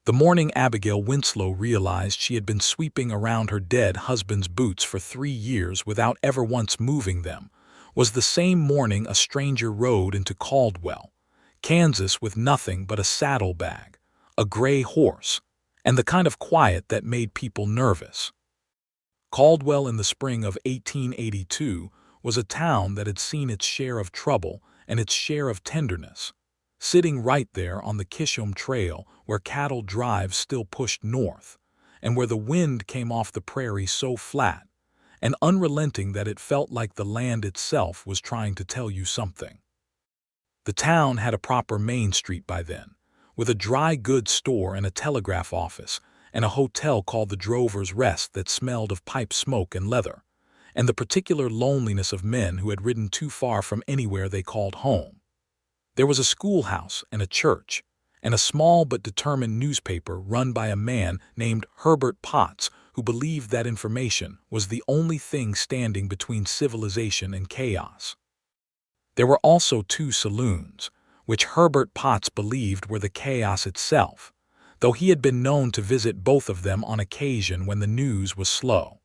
The morning Abigail Winslow realized she had been sweeping around her dead husband's boots for 3 years without ever once moving them was the same morning a stranger rode into Caldwell, Kansas with nothing but a saddlebag, a gray horse, and the kind of quiet that made people nervous. Caldwell in the spring of 1882 was a town that had seen its share of trouble and its share of tenderness. Sitting right there on the Kishom Trail where cattle drives still pushed north, and where the wind came off the prairie so flat and unrelenting that it felt like the land itself was trying to tell you something. The town had a proper Main Street by then, with a dry goods store and a telegraph office, and a hotel called the Drover's Rest that smelled of pipe smoke and leather, and the particular loneliness of men who had ridden too far from anywhere they called home. There was a schoolhouse and a church, and a small but determined newspaper run by a man named Herbert Potts who believed that information was the only thing standing between civilization and chaos. There were also 2 saloons, which Herbert Potts believed were the chaos itself, though he had been known to visit both of them on occasion when the news was slow.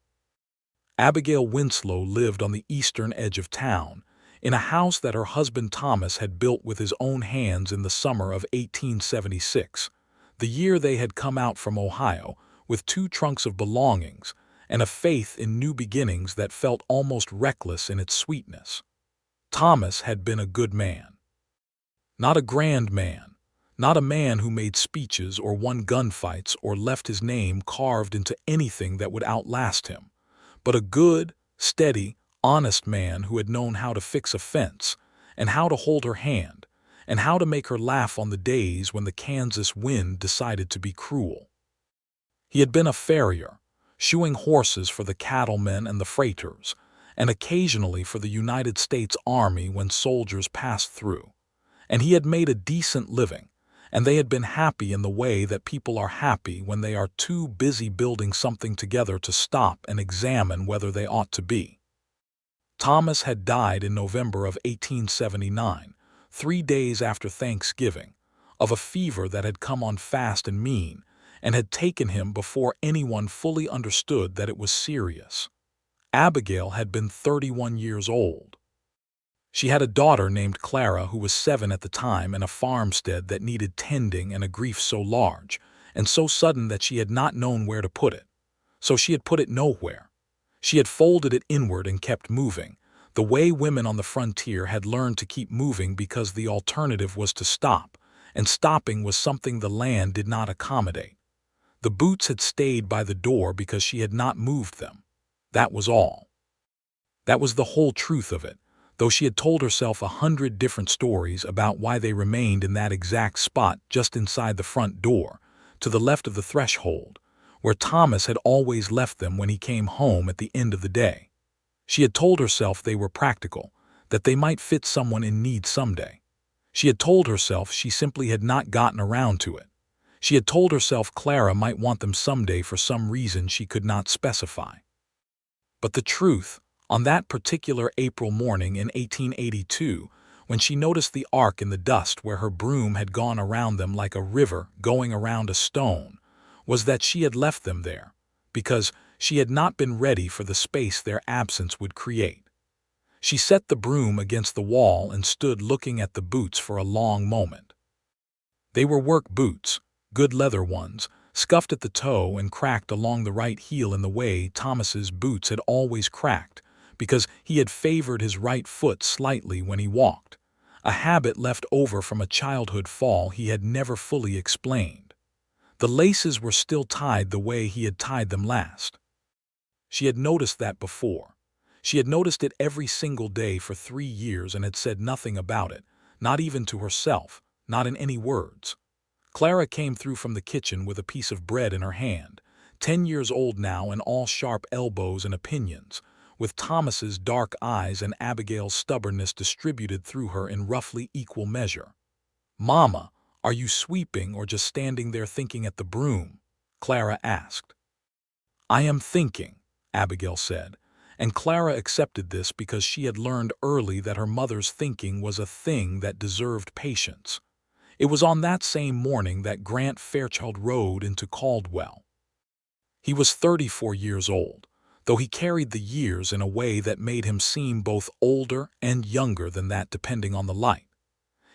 Abigail Winslow lived on the eastern edge of town, in a house that her husband Thomas had built with his own hands in the summer of 1876, the year they had come out from Ohio, with 2 trunks of belongings and a faith in new beginnings that felt almost reckless in its sweetness. Thomas had been a good man. Not a grand man, not a man who made speeches or won gunfights or left his name carved into anything that would outlast him, but a good, steady, honest man who had known how to fix a fence, and how to hold her hand, and how to make her laugh on the days when the Kansas wind decided to be cruel. He had been a farrier, shoeing horses for the cattlemen and the freighters, and occasionally for the United States Army when soldiers passed through, and he had made a decent living, and they had been happy in the way that people are happy when they are too busy building something together to stop and examine whether they ought to be. Thomas had died in November of 1879, 3 days after Thanksgiving, of a fever that had come on fast and mean, and had taken him before anyone fully understood that it was serious. Abigail had been 31 years old. She had a daughter named Clara who was 7 at the time and a farmstead that needed tending and a grief so large and so sudden that she had not known where to put it. So she had put it nowhere. She had folded it inward and kept moving, the way women on the frontier had learned to keep moving because the alternative was to stop, and stopping was something the land did not accommodate. The boots had stayed by the door because she had not moved them. That was all. That was the whole truth of it, though she had told herself 100 different stories about why they remained in that exact spot just inside the front door, to the left of the threshold, where Thomas had always left them when he came home at the end of the day. She had told herself they were practical, that they might fit someone in need someday. She had told herself she simply had not gotten around to it. She had told herself Clara might want them someday for some reason she could not specify. But the truth, on that particular April morning in 1882, when she noticed the arc in the dust where her broom had gone around them like a river going around a stone, was that she had left them there, because she had not been ready for the space their absence would create. She set the broom against the wall and stood looking at the boots for a long moment. They were work boots, good leather ones, scuffed at the toe and cracked along the right heel in the way Thomas's boots had always cracked, because he had favored his right foot slightly when he walked, a habit left over from a childhood fall he had never fully explained. The laces were still tied the way he had tied them last. She had noticed that before. She had noticed it every single day for 3 years and had said nothing about it, not even to herself, not in any words. Clara came through from the kitchen with a piece of bread in her hand, 10 years old now and all sharp elbows and opinions, with Thomas's dark eyes and Abigail's stubbornness distributed through her in roughly equal measure. "Mama, are you sweeping or just standing there thinking at the broom?" Clara asked. "I am thinking," Abigail said, and Clara accepted this because she had learned early that her mother's thinking was a thing that deserved patience. It was on that same morning that Grant Fairchild rode into Caldwell. He was 34 years old, though he carried the years in a way that made him seem both older and younger than that depending on the light.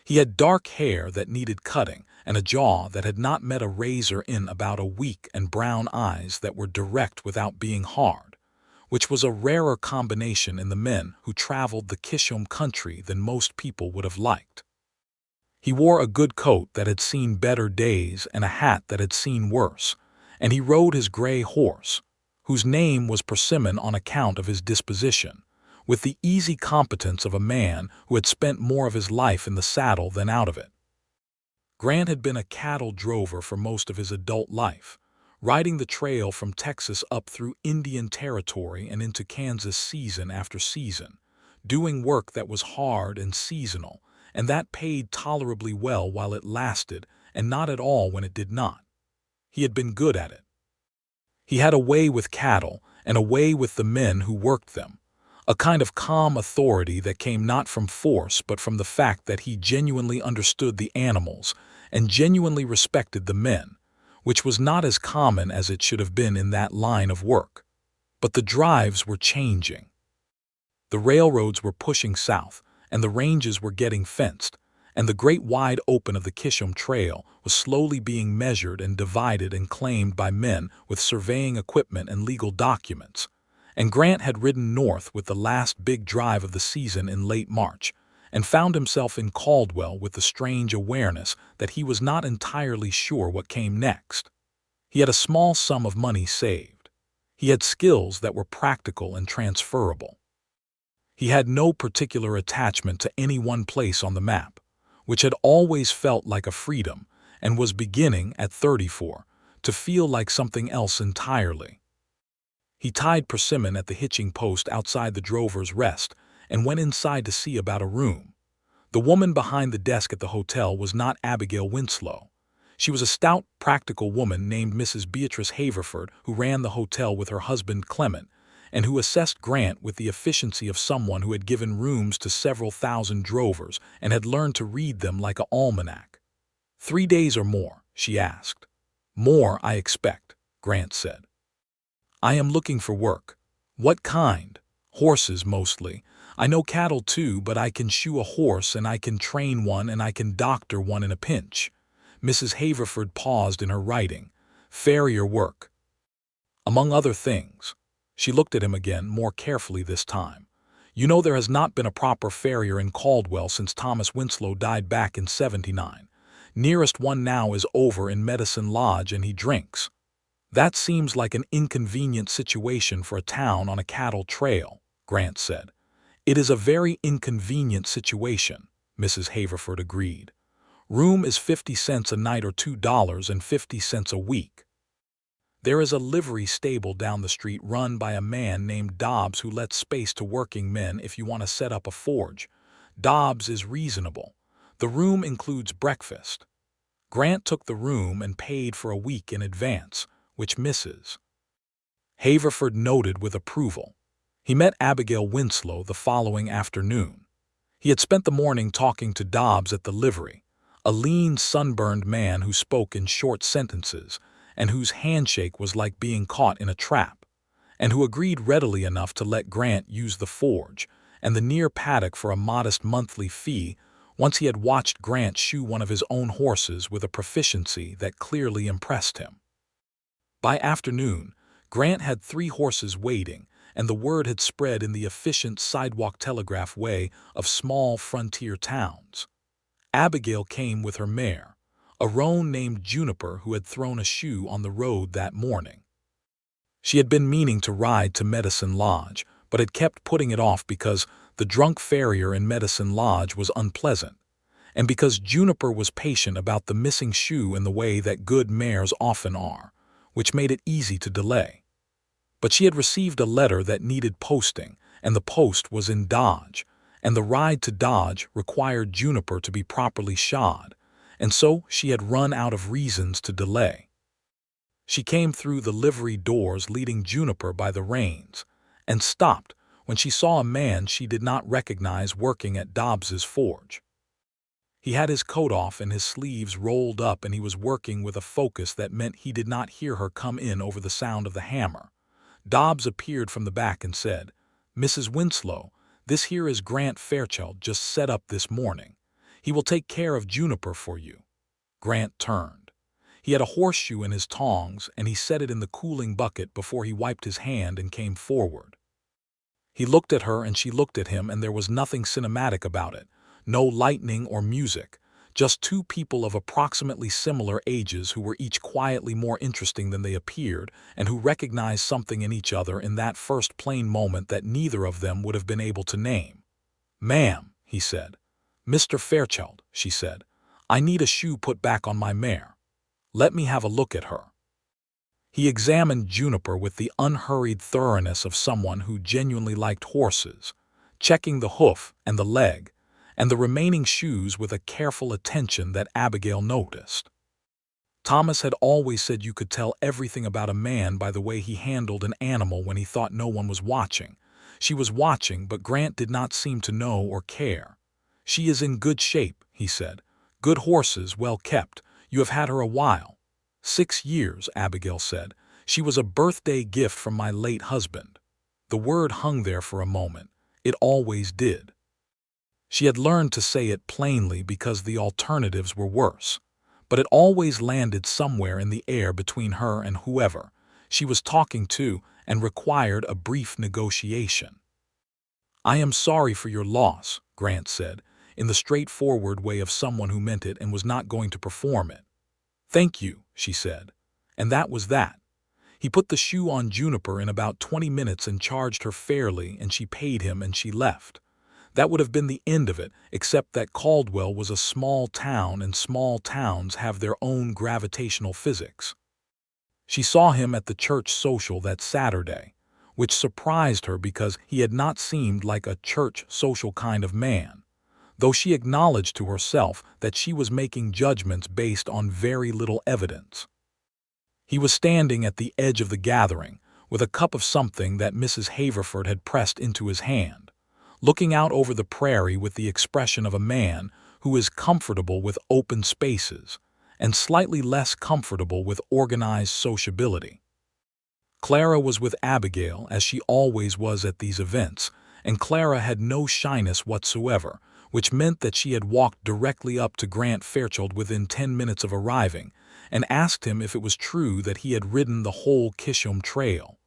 He had dark hair that needed cutting and a jaw that had not met a razor in about a week and brown eyes that were direct without being hard, which was a rarer combination in the men who traveled the Kishom country than most people would have liked. He wore a good coat that had seen better days and a hat that had seen worse, and he rode his gray horse, whose name was Persimmon on account of his disposition, with the easy competence of a man who had spent more of his life in the saddle than out of it. Grant had been a cattle drover for most of his adult life, riding the trail from Texas up through Indian Territory and into Kansas season after season, doing work that was hard and seasonal, and that paid tolerably well while it lasted and not at all when it did not. He had been good at it. He had a way with cattle and a way with the men who worked them, a kind of calm authority that came not from force but from the fact that he genuinely understood the animals and genuinely respected the men, which was not as common as it should have been in that line of work. But the drives were changing. The railroads were pushing south, and the ranges were getting fenced, and the great wide open of the Kishom Trail was slowly being measured and divided and claimed by men with surveying equipment and legal documents. And Grant had ridden north with the last big drive of the season in late March, and found himself in Caldwell with the strange awareness that he was not entirely sure what came next. He had a small sum of money saved. He had skills that were practical and transferable. He had no particular attachment to any one place on the map, which had always felt like a freedom, and was beginning, at 34, to feel like something else entirely. He tied Persimmon at the hitching post outside the Drover's Rest and went inside to see about a room. The woman behind the desk at the hotel was not Abigail Winslow. She was a stout, practical woman named Mrs. Beatrice Haverford who ran the hotel with her husband Clement, and who assessed Grant with the efficiency of someone who had given rooms to several thousand drovers and had learned to read them like an almanac. 3 days or more, she asked. More, I expect, Grant said. I am looking for work. What kind? Horses, mostly. I know cattle too, but I can shoe a horse and I can train one and I can doctor one in a pinch. Mrs. Haverford paused in her writing. Farrier work. Among other things. She looked at him again, more carefully this time. You know there has not been a proper farrier in Caldwell since Thomas Winslow died back in '79. Nearest one now is over in Medicine Lodge and he drinks. That seems like an inconvenient situation for a town on a cattle trail, Grant said. It is a very inconvenient situation, Mrs. Haverford agreed. Room is 50 cents a night or $2.50 a week. There is a livery stable down the street run by a man named Dobbs who lets space to working men if you want to set up a forge. Dobbs is reasonable. The room includes breakfast. Grant took the room and paid for a week in advance, which Mrs. Haverford noted with approval. He met Abigail Winslow the following afternoon. He had spent the morning talking to Dobbs at the livery, a lean, sunburned man who spoke in short sentences, and whose handshake was like being caught in a trap, and who agreed readily enough to let Grant use the forge and the near paddock for a modest monthly fee once he had watched Grant shoe one of his own horses with a proficiency that clearly impressed him. By afternoon, Grant had 3 horses waiting, and the word had spread in the efficient sidewalk telegraph way of small frontier towns. Abigail came with her mare, a roan named Juniper who had thrown a shoe on the road that morning. She had been meaning to ride to Medicine Lodge, but had kept putting it off because the drunk farrier in Medicine Lodge was unpleasant, and because Juniper was patient about the missing shoe in the way that good mares often are, which made it easy to delay. But she had received a letter that needed posting, and the post was in Dodge, and the ride to Dodge required Juniper to be properly shod, and so she had run out of reasons to delay. She came through the livery doors leading Juniper by the reins, and stopped when she saw a man she did not recognize working at Dobbs's forge. He had his coat off and his sleeves rolled up, and he was working with a focus that meant he did not hear her come in over the sound of the hammer. Dobbs appeared from the back and said, "Mrs. Winslow, this here is Grant Fairchild, just set up this morning. He will take care of Juniper for you." Grant turned. He had a horseshoe in his tongs, and he set it in the cooling bucket before he wiped his hand and came forward. He looked at her and she looked at him, and there was nothing cinematic about it. No lightning or music, just two people of approximately similar ages who were each quietly more interesting than they appeared, and who recognized something in each other in that first plain moment that neither of them would have been able to name. "Ma'am," he said. "Mr. Fairchild," she said, "I need a shoe put back on my mare. Let me have a look at her." He examined Juniper with the unhurried thoroughness of someone who genuinely liked horses, checking the hoof and the leg, and the remaining shoes with a careful attention that Abigail noticed. Thomas had always said you could tell everything about a man by the way he handled an animal when he thought no one was watching. She was watching, but Grant did not seem to know or care. "She is in good shape," he said. "Good horses, well kept. You have had her a while." 6 years, Abigail said. "She was a birthday gift from my late husband." The word hung there for a moment. It always did. She had learned to say it plainly because the alternatives were worse, but it always landed somewhere in the air between her and whoever she was talking to, and required a brief negotiation. "I am sorry for your loss," Grant said, in the straightforward way of someone who meant it and was not going to perform it. "Thank you," she said. And that was that. He put the shoe on Juniper in about 20 minutes and charged her fairly, and she paid him and she left. That would have been the end of it, except that Caldwell was a small town, and small towns have their own gravitational physics. She saw him at the church social that Saturday, which surprised her because he had not seemed like a church social kind of man, though she acknowledged to herself that she was making judgments based on very little evidence. He was standing at the edge of the gathering, with a cup of something that Mrs. Haverford had pressed into his hand, looking out over the prairie with the expression of a man who is comfortable with open spaces and slightly less comfortable with organized sociability. Clara was with Abigail, as she always was at these events, and Clara had no shyness whatsoever, which meant that she had walked directly up to Grant Fairchild within 10 minutes of arriving and asked him if it was true that he had ridden the whole Kishom Trail.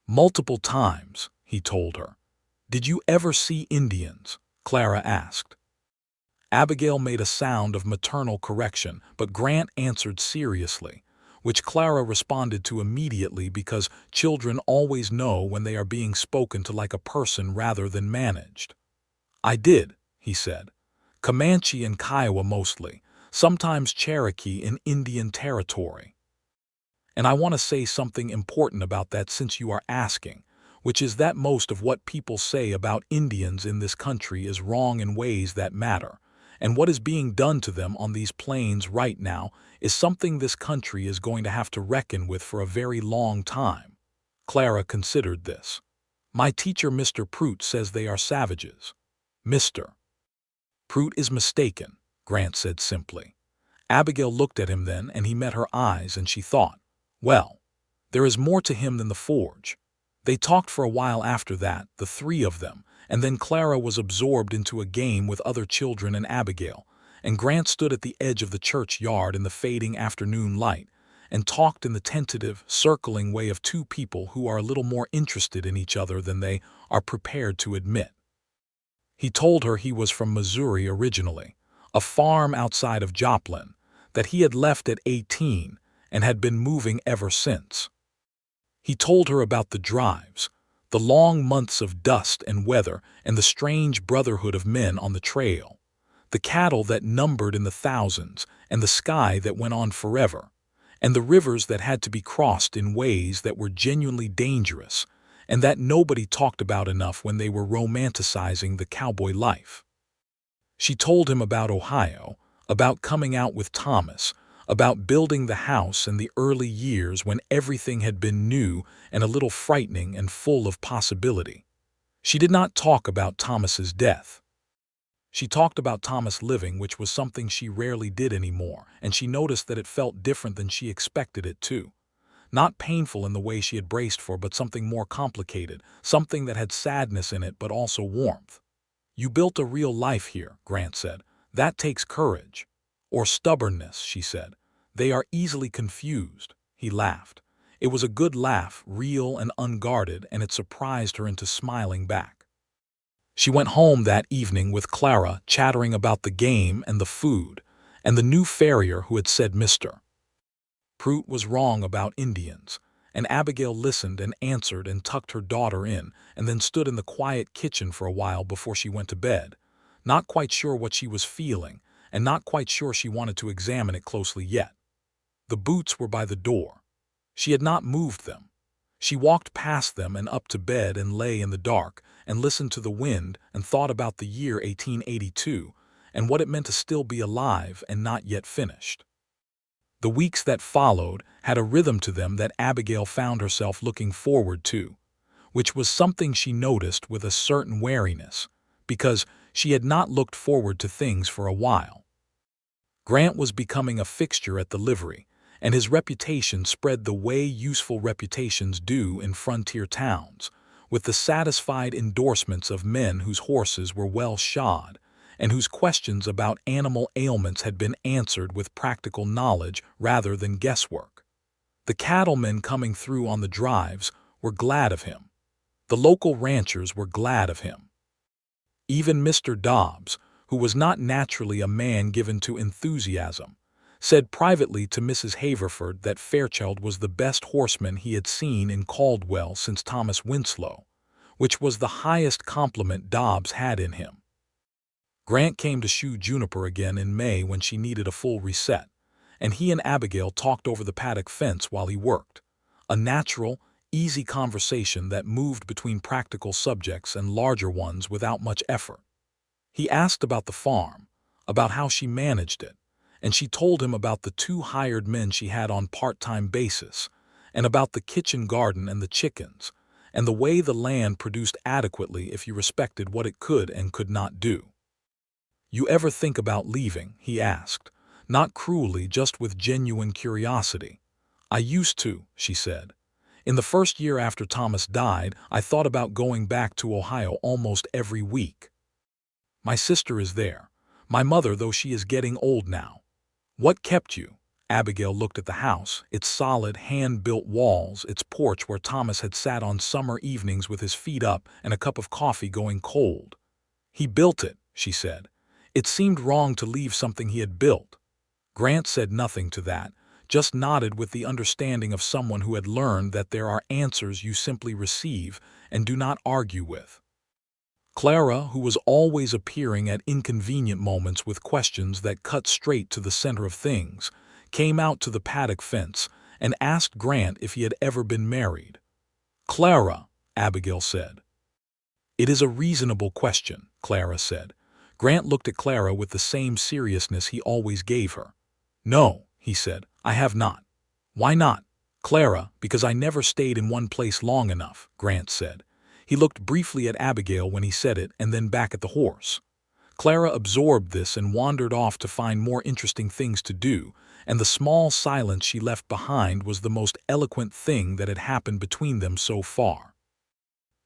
"Multiple times," he told her. "Did you ever see Indians?" Clara asked. Abigail made a sound of maternal correction, but Grant answered seriously, which Clara responded to immediately because children always know when they are being spoken to like a person rather than managed. "I did," he said. "Comanche and Kiowa mostly, sometimes Cherokee in Indian Territory. And I want to say something important about that since you are asking, which is that most of what people say about Indians in this country is wrong in ways that matter, and what is being done to them on these plains right now is something this country is going to have to reckon with for a very long time." Clara considered this. "My teacher, Mr. Prout, says they are savages." "Mr. Prout is mistaken," Grant said simply. Abigail looked at him then, and he met her eyes, and she thought, well, there is more to him than the forge. They talked for a while after that, the three of them, and then Clara was absorbed into a game with other children and Abigail, and Grant stood at the edge of the church yard in the fading afternoon light, and talked in the tentative, circling way of two people who are a little more interested in each other than they are prepared to admit. He told her he was from Missouri originally, a farm outside of Joplin, that he had left at 18 and had been moving ever since. He told her about the drives, the long months of dust and weather, and the strange brotherhood of men on the trail, the cattle that numbered in the thousands, and the sky that went on forever, and the rivers that had to be crossed in ways that were genuinely dangerous, and that nobody talked about enough when they were romanticizing the cowboy life. She told him about Ohio, about coming out with Thomas, about building the house in the early years when everything had been new and a little frightening and full of possibility. She did not talk about Thomas's death. She talked about Thomas living, which was something she rarely did anymore, and she noticed that it felt different than she expected it to. Not painful in the way she had braced for, but something more complicated, something that had sadness in it but also warmth. "You built a real life here," Grant said. "That takes courage." "Or stubbornness," she said. "They are easily confused." He laughed. It was a good laugh, real and unguarded, and it surprised her into smiling back. She went home that evening with Clara, chattering about the game and the food, and the new farrier who had said Mr. Prout was wrong about Indians, and Abigail listened and answered and tucked her daughter in, and then stood in the quiet kitchen for a while before she went to bed, not quite sure what she was feeling, and not quite sure she wanted to examine it closely yet. The boots were by the door. She had not moved them. She walked past them and up to bed and lay in the dark and listened to the wind and thought about the year 1882 and what it meant to still be alive and not yet finished. The weeks that followed had a rhythm to them that Abigail found herself looking forward to, which was something she noticed with a certain wariness, because she had not looked forward to things for a while. Grant was becoming a fixture at the livery, and his reputation spread the way useful reputations do in frontier towns, with the satisfied endorsements of men whose horses were well shod, and whose questions about animal ailments had been answered with practical knowledge rather than guesswork. The cattlemen coming through on the drives were glad of him. The local ranchers were glad of him. Even Mr. Dobbs, who was not naturally a man given to enthusiasm, said privately to Mrs. Haverford that Fairchild was the best horseman he had seen in Caldwell since Thomas Winslow, which was the highest compliment Dobbs had in him. Grant came to shoe Juniper again in May when she needed a full reset, and he and Abigail talked over the paddock fence while he worked, a natural, easy conversation that moved between practical subjects and larger ones without much effort. He asked about the farm, about how she managed it, and she told him about the 2 hired men she had on part-time basis, and about the kitchen garden and the chickens, and the way the land produced adequately if you respected what it could and could not do. "You ever think about leaving?" he asked, not cruelly, just with genuine curiosity. "I used to," she said. "In the first year after Thomas died, I thought about going back to Ohio almost every week. My sister is there. My mother, though she is getting old now." "What kept you?" Abigail looked at the house, its solid, hand-built walls, its porch where Thomas had sat on summer evenings with his feet up and a cup of coffee going cold. "He built it," she said. "It seemed wrong to leave something he had built." Grant said nothing to that, just nodded with the understanding of someone who had learned that there are answers you simply receive and do not argue with. Clara, who was always appearing at inconvenient moments with questions that cut straight to the center of things, came out to the paddock fence and asked Grant if he had ever been married. "Clara," Abigail said. "It is a reasonable question," Clara said. Grant looked at Clara with the same seriousness he always gave her. "No," he said, "I have not." "Why not?" "Clara, because I never stayed in one place long enough," Grant said. He looked briefly at Abigail when he said it and then back at the horse. Clara absorbed this and wandered off to find more interesting things to do, and the small silence she left behind was the most eloquent thing that had happened between them so far.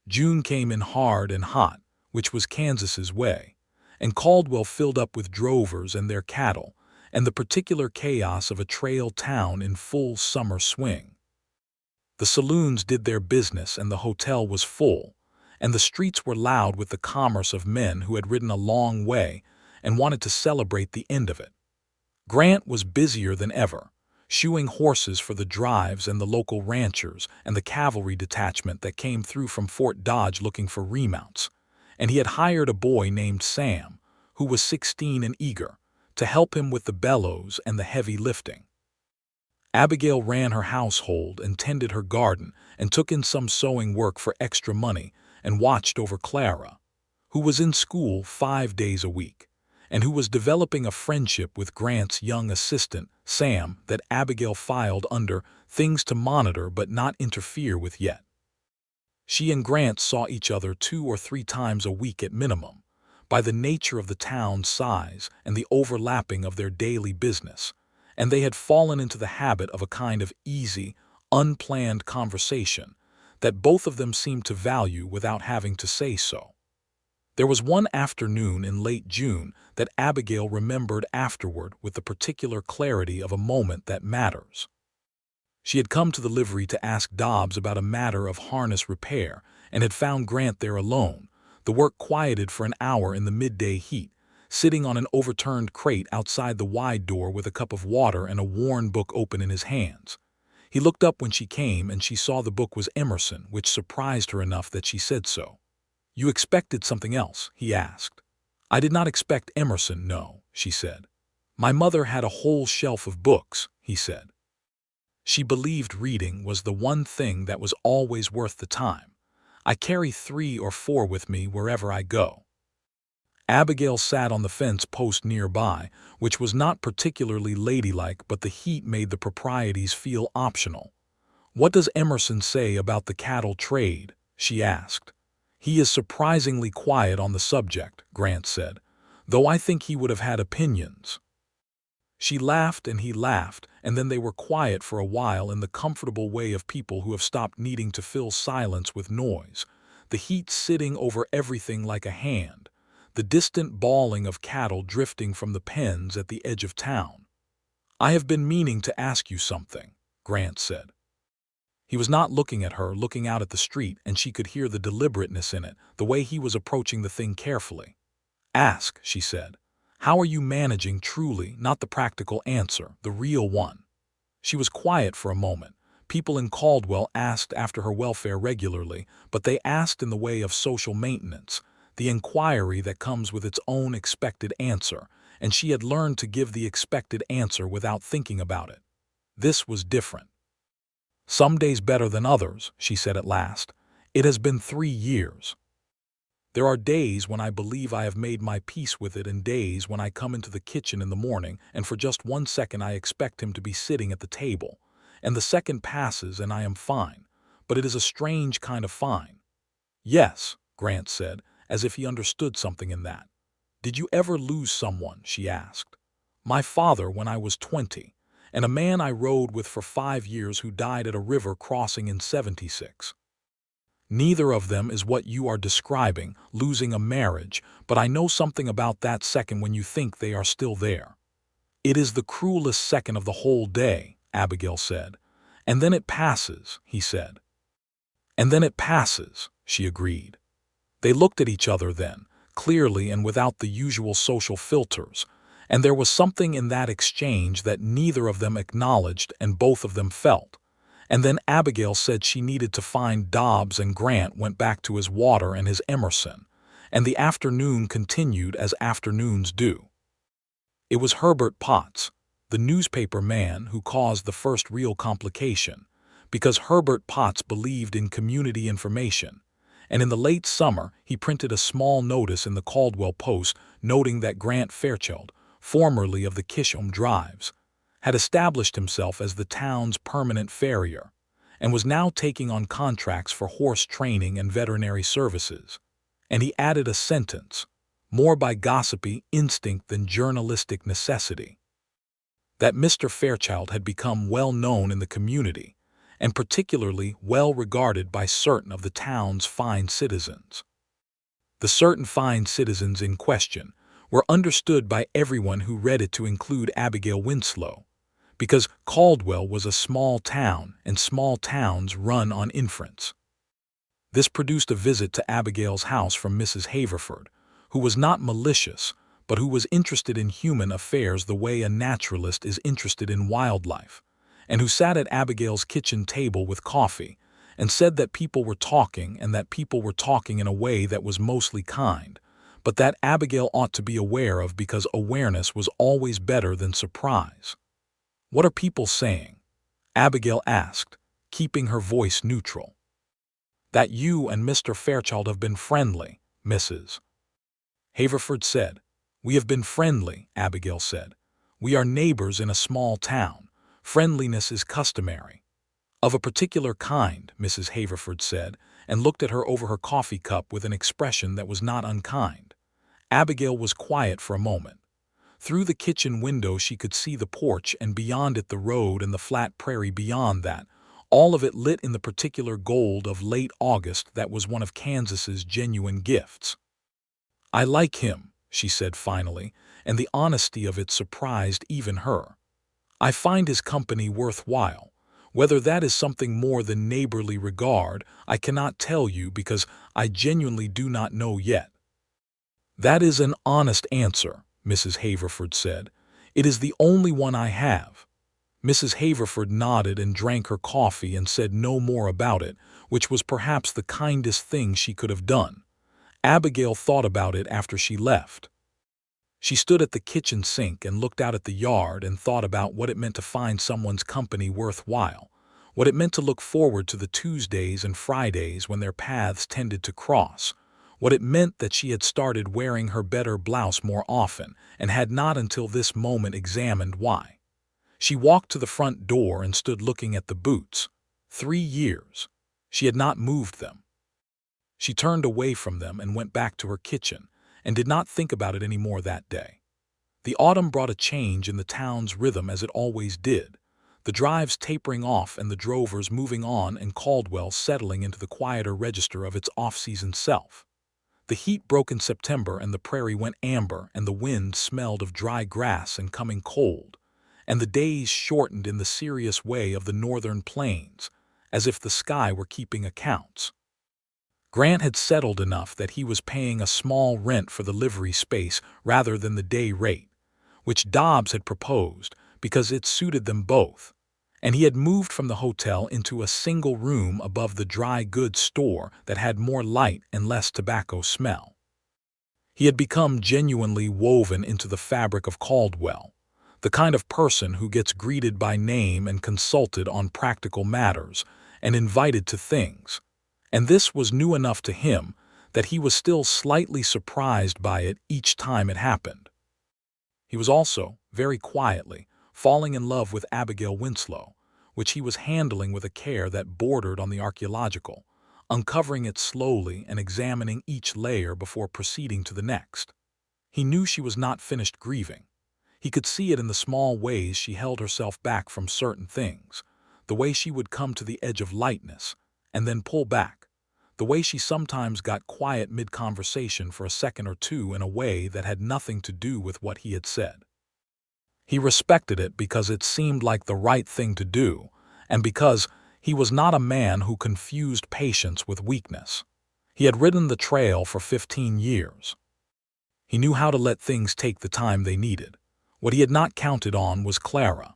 June came in hard and hot, which was Kansas's way, and Caldwell filled up with drovers and their cattle, and the particular chaos of a trail town in full summer swing. The saloons did their business and the hotel was full, and the streets were loud with the commerce of men who had ridden a long way and wanted to celebrate the end of it. Grant was busier than ever, shoeing horses for the drives and the local ranchers and the cavalry detachment that came through from Fort Dodge looking for remounts, and he had hired a boy named Sam, who was 16 and eager, to help him with the bellows and the heavy lifting. Abigail ran her household and tended her garden and took in some sewing work for extra money and watched over Clara, who was in school 5 days a week, and who was developing a friendship with Grant's young assistant, Sam, that Abigail filed under things to monitor but not interfere with yet. She and Grant saw each other 2 or 3 times a week at minimum, by the nature of the town's size and the overlapping of their daily business, and they had fallen into the habit of a kind of easy, unplanned conversation that both of them seemed to value without having to say so. There was one afternoon in late June that Abigail remembered afterward with the particular clarity of a moment that matters. She had come to the livery to ask Dobbs about a matter of harness repair and had found Grant there alone, the work quieted for an hour in the midday heat, sitting on an overturned crate outside the wide door with a cup of water and a worn book open in his hands. He looked up when she came and she saw the book was Emerson, which surprised her enough that she said so. "You expected something else?" he asked. "I did not expect Emerson, no," she said. "My mother had a whole shelf of books," he said. She believed reading was the one thing that was always worth the time. "I carry 3 or 4 with me wherever I go." Abigail sat on the fence post nearby, which was not particularly ladylike, but the heat made the proprieties feel optional. "What does Emerson say about the cattle trade?" she asked. "He is surprisingly quiet on the subject," Grant said, "though I think he would have had opinions." She laughed and he laughed, and then they were quiet for a while in the comfortable way of people who have stopped needing to fill silence with noise, the heat sitting over everything like a hand, the distant bawling of cattle drifting from the pens at the edge of town. "I have been meaning to ask you something," Grant said. He was not looking at her, looking out at the street, and she could hear the deliberateness in it, the way he was approaching the thing carefully. "Ask," she said. "How are you managing truly, not the practical answer, the real one?" She was quiet for a moment. People in Caldwell asked after her welfare regularly, but they asked in the way of social maintenance, the inquiry that comes with its own expected answer, and she had learned to give the expected answer without thinking about it. This was different. "Some days better than others," she said at last. "It has been 3 years. There are days when I believe I have made my peace with it, and days when I come into the kitchen in the morning and for just 1 second I expect him to be sitting at the table, and the second passes and I am fine, but it is a strange kind of fine." "Yes," Grant said, as if he understood something in that. "Did you ever lose someone?" she asked. "My father when I was 20, and a man I rode with for 5 years who died at a river crossing in '76. Neither of them is what you are describing, losing a marriage, but I know something about that second when you think they are still there." "It is the cruelest second of the whole day," Abigail said. "And then it passes," he said. "And then it passes," she agreed. They looked at each other then, clearly and without the usual social filters, and there was something in that exchange that neither of them acknowledged and both of them felt. And then Abigail said she needed to find Dobbs, and Grant went back to his water and his Emerson, and the afternoon continued as afternoons do. It was Herbert Potts, the newspaper man, who caused the first real complication, because Herbert Potts believed in community information, and in the late summer he printed a small notice in the Caldwell Post noting that Grant Fairchild, formerly of the Kishom Drives, had established himself as the town's permanent farrier, and was now taking on contracts for horse training and veterinary services. And he added a sentence, more by gossipy instinct than journalistic necessity, that Mr. Fairchild had become well known in the community, and particularly well regarded by certain of the town's fine citizens. The certain fine citizens in question were understood by everyone who read it to include Abigail Winslow, because Caldwell was a small town and small towns run on inference. This produced a visit to Abigail's house from Mrs. Haverford, who was not malicious, but who was interested in human affairs the way a naturalist is interested in wildlife, and who sat at Abigail's kitchen table with coffee, and said that people were talking and that people were talking in a way that was mostly kind, but that Abigail ought to be aware of because awareness was always better than surprise. "What are people saying?" Abigail asked, keeping her voice neutral. "That you and Mr. Fairchild have been friendly," Mrs. Haverford said. "We have been friendly," Abigail said. "We are neighbors in a small town. Friendliness is customary." "Of a particular kind," Mrs. Haverford said, and looked at her over her coffee cup with an expression that was not unkind. Abigail was quiet for a moment. Through the kitchen window she could see the porch and beyond it the road and the flat prairie beyond that, all of it lit in the particular gold of late August that was one of Kansas's genuine gifts. "I like him," she said finally, and the honesty of it surprised even her. "I find his company worthwhile. Whether that is something more than neighborly regard, I cannot tell you because I genuinely do not know yet." "That is an honest answer," Mrs. Haverford said. "It is the only one I have." Mrs. Haverford nodded and drank her coffee and said no more about it, which was perhaps the kindest thing she could have done. Abigail thought about it after she left. She stood at the kitchen sink and looked out at the yard and thought about what it meant to find someone's company worthwhile, what it meant to look forward to the Tuesdays and Fridays when their paths tended to cross, what it meant that she had started wearing her better blouse more often and had not until this moment examined why. She walked to the front door and stood looking at the boots. 3 years. She had not moved them. She turned away from them and went back to her kitchen, and did not think about it any more that day. The autumn brought a change in the town's rhythm as it always did, the drives tapering off and the drovers moving on and Caldwell settling into the quieter register of its off-season self. The heat broke in September and the prairie went amber and the wind smelled of dry grass and coming cold, and the days shortened in the serious way of the northern plains, as if the sky were keeping accounts. Grant had settled enough that he was paying a small rent for the livery space rather than the day rate, which Dobbs had proposed because it suited them both, and he had moved from the hotel into a single room above the dry goods store that had more light and less tobacco smell. He had become genuinely woven into the fabric of Caldwell, the kind of person who gets greeted by name and consulted on practical matters and invited to things. And this was new enough to him that he was still slightly surprised by it each time it happened. He was also, very quietly, falling in love with Abigail Winslow, which he was handling with a care that bordered on the archaeological, uncovering it slowly and examining each layer before proceeding to the next. He knew she was not finished grieving. He could see it in the small ways she held herself back from certain things, the way she would come to the edge of lightness and then pull back, the way she sometimes got quiet mid-conversation for a second or two in a way that had nothing to do with what he had said. He respected it because it seemed like the right thing to do, and because he was not a man who confused patience with weakness. He had ridden the trail for 15 years. He knew how to let things take the time they needed. What he had not counted on was Clara.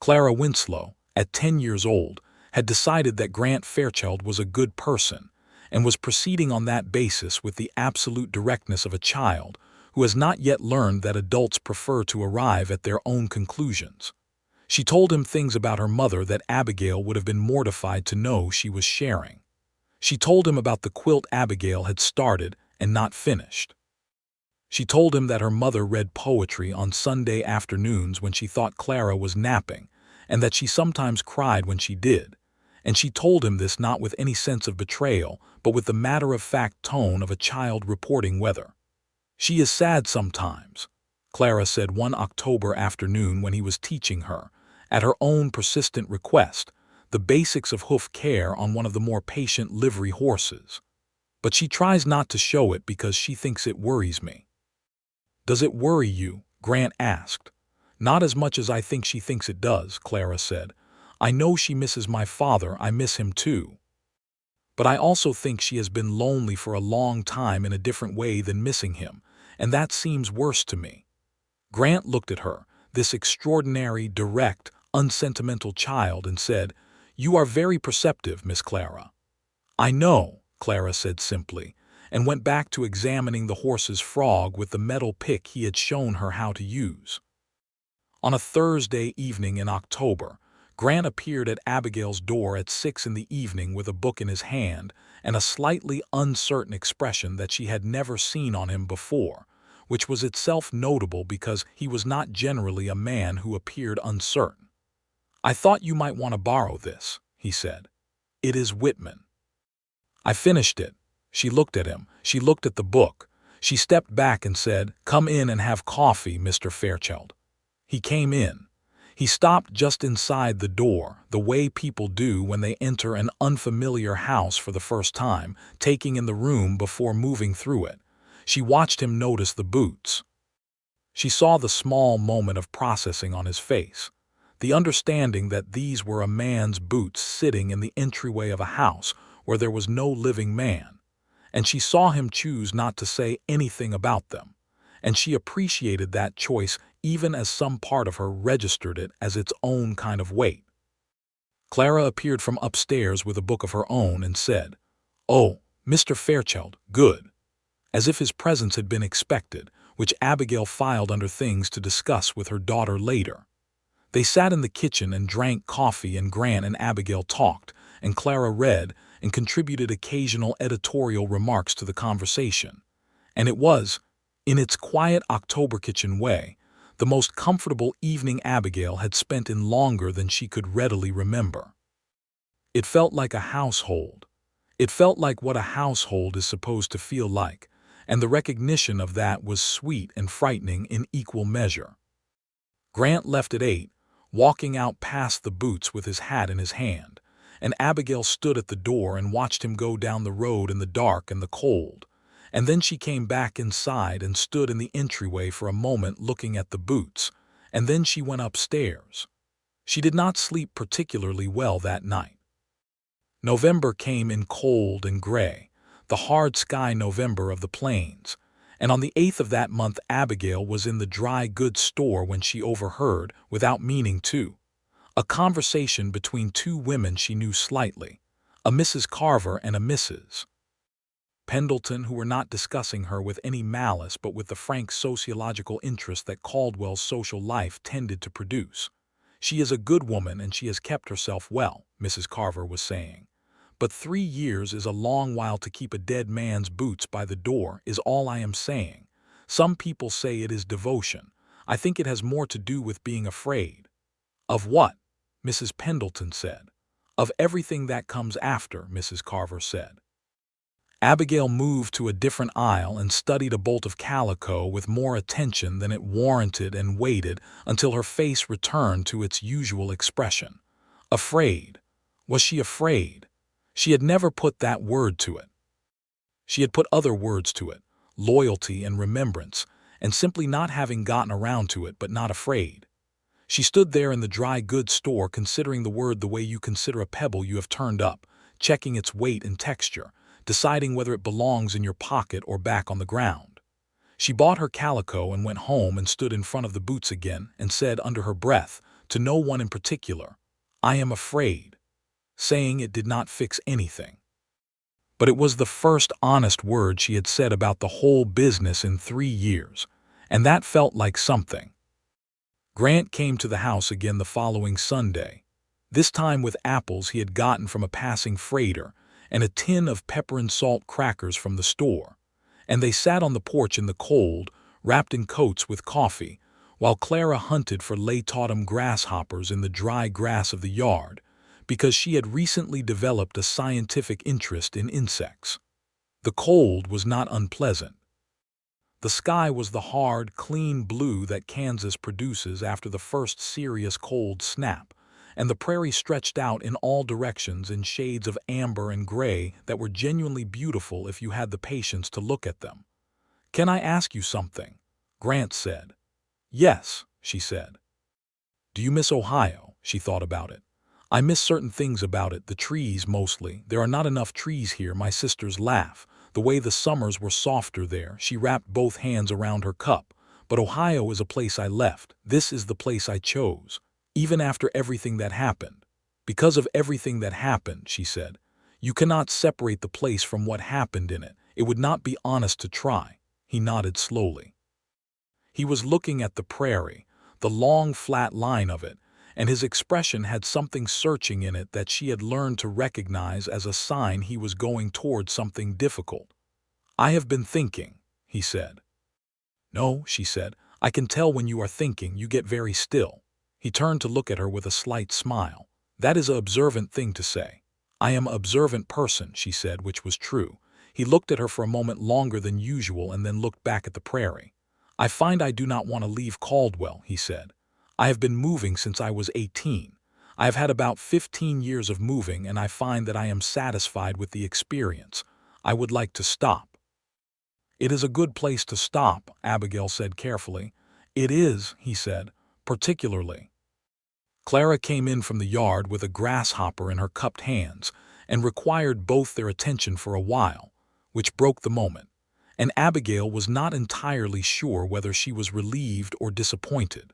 Clara Winslow, at 10 years old, had decided that Grant Fairchild was a good person, and was proceeding on that basis with the absolute directness of a child who has not yet learned that adults prefer to arrive at their own conclusions. She told him things about her mother that Abigail would have been mortified to know she was sharing. She told him about the quilt Abigail had started and not finished. She told him that her mother read poetry on Sunday afternoons when she thought Clara was napping, and that she sometimes cried when she did. And she told him this not with any sense of betrayal, but with the matter-of-fact tone of a child reporting weather. "She is sad sometimes," Clara said one October afternoon when he was teaching her, at her own persistent request, the basics of hoof care on one of the more patient livery horses. "But she tries not to show it because she thinks it worries me." "Does it worry you?" Grant asked. "Not as much as I think she thinks it does," Clara said. "I know she misses my father. I miss him too. But I also think she has been lonely for a long time in a different way than missing him, and that seems worse to me." Grant looked at her, this extraordinary, direct, unsentimental child, and said, "You are very perceptive, Miss Clara." "I know," Clara said simply, and went back to examining the horse's frog with the metal pick he had shown her how to use. On a Thursday evening in October, Grant appeared at Abigail's door at 6 in the evening with a book in his hand and a slightly uncertain expression that she had never seen on him before, which was itself notable because he was not generally a man who appeared uncertain. "I thought you might want to borrow this," he said. "It is Whitman." "I finished it." She looked at him. She looked at the book. She stepped back and said, "Come in and have coffee, Mr. Fairchild." He came in. He stopped just inside the door, the way people do when they enter an unfamiliar house for the first time, taking in the room before moving through it. She watched him notice the boots. She saw the small moment of processing on his face, the understanding that these were a man's boots sitting in the entryway of a house where there was no living man, and she saw him choose not to say anything about them, and she appreciated that choice even as some part of her registered it as its own kind of weight. Clara appeared from upstairs with a book of her own and said, "Oh, Mr. Fairchild, good," as if his presence had been expected, which Abigail filed under things to discuss with her daughter later. They sat in the kitchen and drank coffee, and Grant and Abigail talked, and Clara read and contributed occasional editorial remarks to the conversation. And it was, in its quiet October kitchen way, the most comfortable evening Abigail had spent in longer than she could readily remember. It felt like a household. It felt like what a household is supposed to feel like, and the recognition of that was sweet and frightening in equal measure. Grant left at 8, walking out past the boots with his hat in his hand, and Abigail stood at the door and watched him go down the road in the dark and the cold. And then she came back inside and stood in the entryway for a moment looking at the boots, and then she went upstairs. She did not sleep particularly well that night. November came in cold and gray, the hard sky November of the plains, and on the 8th of that month Abigail was in the dry goods store when she overheard, without meaning to, a conversation between two women she knew slightly, a Mrs. Carver and a Mrs. Pendleton, who were not discussing her with any malice but with the frank sociological interest that Caldwell's social life tended to produce. "She is a good woman and she has kept herself well," Mrs. Carver was saying. "But 3 years is a long while to keep a dead man's boots by the door, is all I am saying. Some people say it is devotion. I think it has more to do with being afraid." "Of what?" Mrs. Pendleton said. "Of everything that comes after," Mrs. Carver said. Abigail moved to a different aisle and studied a bolt of calico with more attention than it warranted and waited until her face returned to its usual expression. Afraid. Was she afraid? She had never put that word to it. She had put other words to it, loyalty and remembrance, and simply not having gotten around to it, but not afraid. She stood there in the dry goods store considering the word the way you consider a pebble you have turned up, checking its weight and texture, deciding whether it belongs in your pocket or back on the ground. She bought her calico and went home and stood in front of the boots again and said under her breath, to no one in particular, "I am afraid," saying it did not fix anything. But it was the first honest word she had said about the whole business in 3 years, and that felt like something. Grant came to the house again the following Sunday, this time with apples he had gotten from a passing freighter and a tin of pepper and salt crackers from the store, and they sat on the porch in the cold, wrapped in coats with coffee, while Clara hunted for late-autumn grasshoppers in the dry grass of the yard, because she had recently developed a scientific interest in insects. The cold was not unpleasant. The sky was the hard, clean blue that Kansas produces after the first serious cold snap, and the prairie stretched out in all directions in shades of amber and gray that were genuinely beautiful if you had the patience to look at them. "Can I ask you something?" Grant said. "Yes," she said. "Do you miss Ohio?" She thought about it. "I miss certain things about it, the trees mostly. There are not enough trees here." My sisters laugh. The way the summers were softer there. She wrapped both hands around her cup. "But Ohio is a place I left. This is the place I chose. Even after everything that happened. Because of everything that happened," she said. "You cannot separate the place from what happened in it. It would not be honest to try." He nodded slowly. He was looking at the prairie, the long flat line of it, and his expression had something searching in it that she had learned to recognize as a sign he was going toward something difficult. "I have been thinking," he said. "No," she said, "I can tell when you are thinking. You get very still." He turned to look at her with a slight smile. "That is an observant thing to say." "I am an observant person," she said, which was true. He looked at her for a moment longer than usual and then looked back at the prairie. "I find I do not want to leave Caldwell," he said. "I have been moving since I was 18. I have had about 15 years of moving, and I find that I am satisfied with the experience. I would like to stop." "It is a good place to stop," Abigail said carefully. "It is," he said, "particularly." Clara came in from the yard with a grasshopper in her cupped hands and required both their attention for a while, which broke the moment, and Abigail was not entirely sure whether she was relieved or disappointed.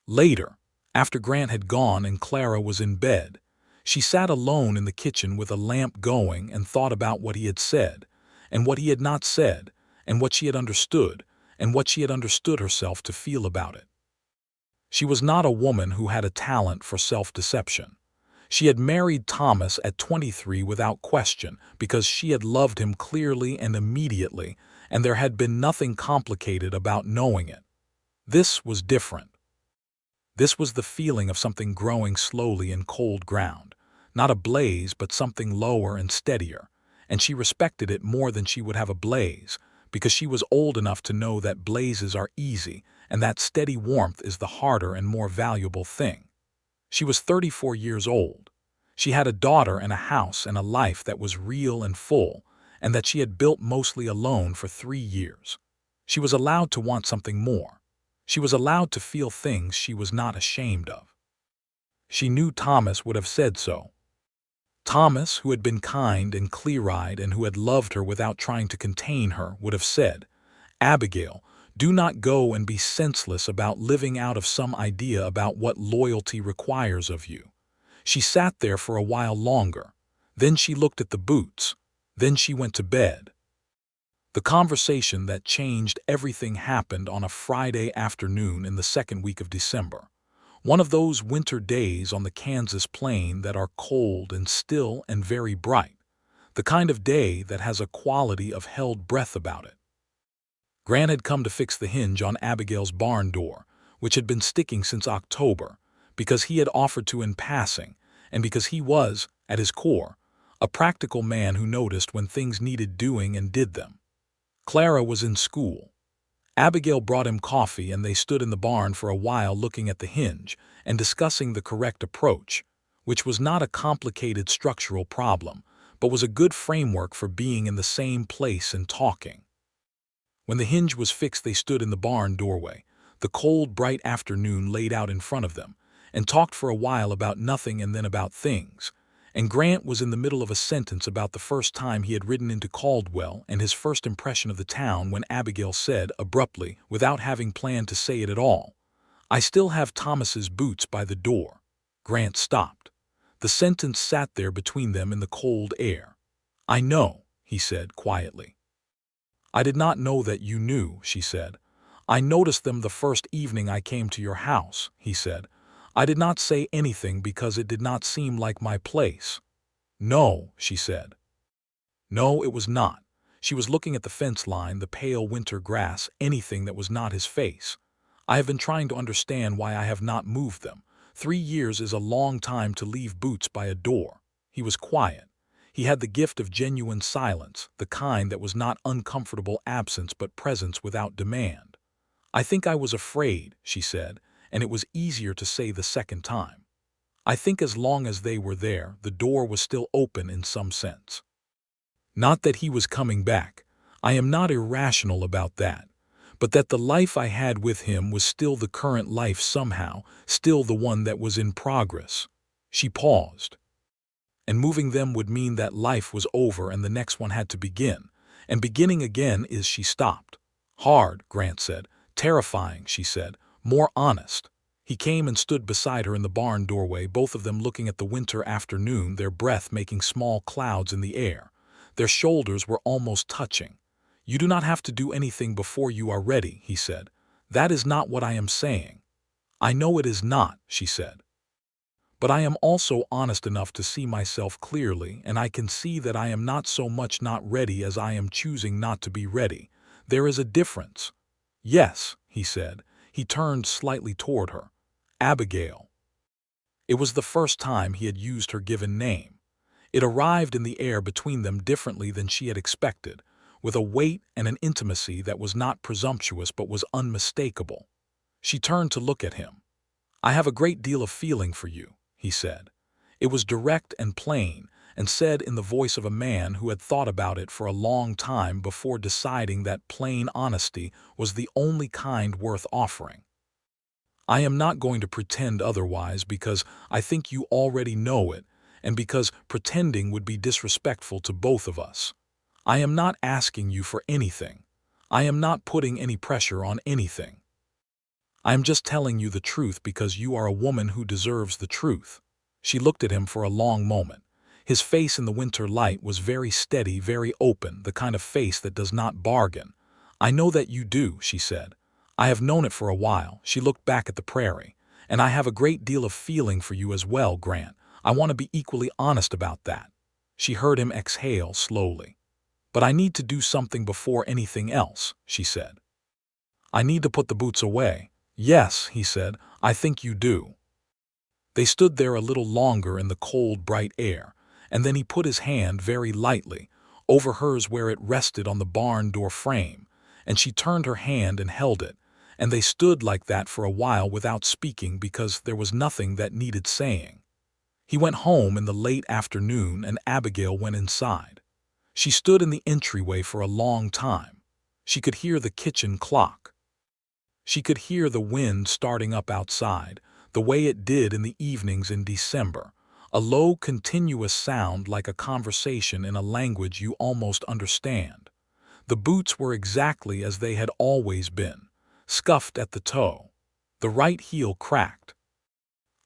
Later, after Grant had gone and Clara was in bed, she sat alone in the kitchen with a lamp going and thought about what he had said, and what he had not said, and what she had understood, and what she had understood herself to feel about it. She was not a woman who had a talent for self-deception. She had married Thomas at 23 without question because she had loved him clearly and immediately, and there had been nothing complicated about knowing it. This was different. This was the feeling of something growing slowly in cold ground, not a blaze but something lower and steadier, and she respected it more than she would have a blaze, because she was old enough to know that blazes are easy and that steady warmth is the harder and more valuable thing. She was 34 years old. She had a daughter and a house and a life that was real and full, and that she had built mostly alone for 3 years. She was allowed to want something more. She was allowed to feel things she was not ashamed of. She knew Thomas would have said so. Thomas, who had been kind and clear-eyed and who had loved her without trying to contain her, would have said, "Abigail, do not go and be senseless about living out of some idea about what loyalty requires of you." She sat there for a while longer. Then she looked at the boots. Then she went to bed. The conversation that changed everything happened on a Friday afternoon in the second week of December. One of those winter days on the Kansas plain that are cold and still and very bright. The kind of day that has a quality of held breath about it. Grant had come to fix the hinge on Abigail's barn door, which had been sticking since October, because he had offered to in passing, and because he was, at his core, a practical man who noticed when things needed doing and did them. Clara was in school. Abigail brought him coffee and they stood in the barn for a while looking at the hinge and discussing the correct approach, which was not a complicated structural problem, but was a good framework for being in the same place and talking. When the hinge was fixed, they stood in the barn doorway, the cold, bright afternoon laid out in front of them, and talked for a while about nothing and then about things. And Grant was in the middle of a sentence about the first time he had ridden into Caldwell and his first impression of the town when Abigail said, abruptly, without having planned to say it at all, "I still have Thomas's boots by the door." Grant stopped. The sentence sat there between them in the cold air. "I know," he said quietly. "I did not know that you knew," she said. "I noticed them the first evening I came to your house," he said. "I did not say anything because it did not seem like my place." "No," she said. No, it was not. She was looking at the fence line, the pale winter grass, anything that was not his face. "I have been trying to understand why I have not moved them. 3 years is a long time to leave boots by a door." He was quiet. He had the gift of genuine silence, the kind that was not uncomfortable absence but presence without demand. "I think I was afraid," she said, and it was easier to say the second time. "I think as long as they were there, the door was still open in some sense. Not that he was coming back. I am not irrational about that. But that the life I had with him was still the current life somehow, still the one that was in progress." She paused. "And moving them would mean that life was over and the next one had to begin. And beginning again is..." She stopped. "Hard," Grant said. "Terrifying," she said. "More honest." He came and stood beside her in the barn doorway, both of them looking at the winter afternoon, their breath making small clouds in the air. Their shoulders were almost touching. "You do not have to do anything before you are ready," he said. "That is not what I am saying." "I know it is not," she said. "But I am also honest enough to see myself clearly, and I can see that I am not so much not ready as I am choosing not to be ready. There is a difference." "Yes," he said. He turned slightly toward her. "Abigail." It was the first time he had used her given name. It arrived in the air between them differently than she had expected, with a weight and an intimacy that was not presumptuous but was unmistakable. She turned to look at him. "I have a great deal of feeling for you," he said. It was direct and plain, and said in the voice of a man who had thought about it for a long time before deciding that plain honesty was the only kind worth offering. "I am not going to pretend otherwise because I think you already know it, and because pretending would be disrespectful to both of us. I am not asking you for anything. I am not putting any pressure on anything. I am just telling you the truth because you are a woman who deserves the truth." She looked at him for a long moment. His face in the winter light was very steady, very open, the kind of face that does not bargain. "I know that you do," she said. "I have known it for a while." She looked back at the prairie. "And I have a great deal of feeling for you as well, Grant. I want to be equally honest about that." She heard him exhale slowly. "But I need to do something before anything else," she said. "I need to put the boots away." "Yes," he said, "I think you do." They stood there a little longer in the cold, bright air, and then he put his hand very lightly over hers where it rested on the barn door frame, and she turned her hand and held it, and they stood like that for a while without speaking because there was nothing that needed saying. He went home in the late afternoon and Abigail went inside. She stood in the entryway for a long time. She could hear the kitchen clock. She could hear the wind starting up outside, the way it did in the evenings in December, a low, continuous sound like a conversation in a language you almost understand. The boots were exactly as they had always been, scuffed at the toe. The right heel cracked.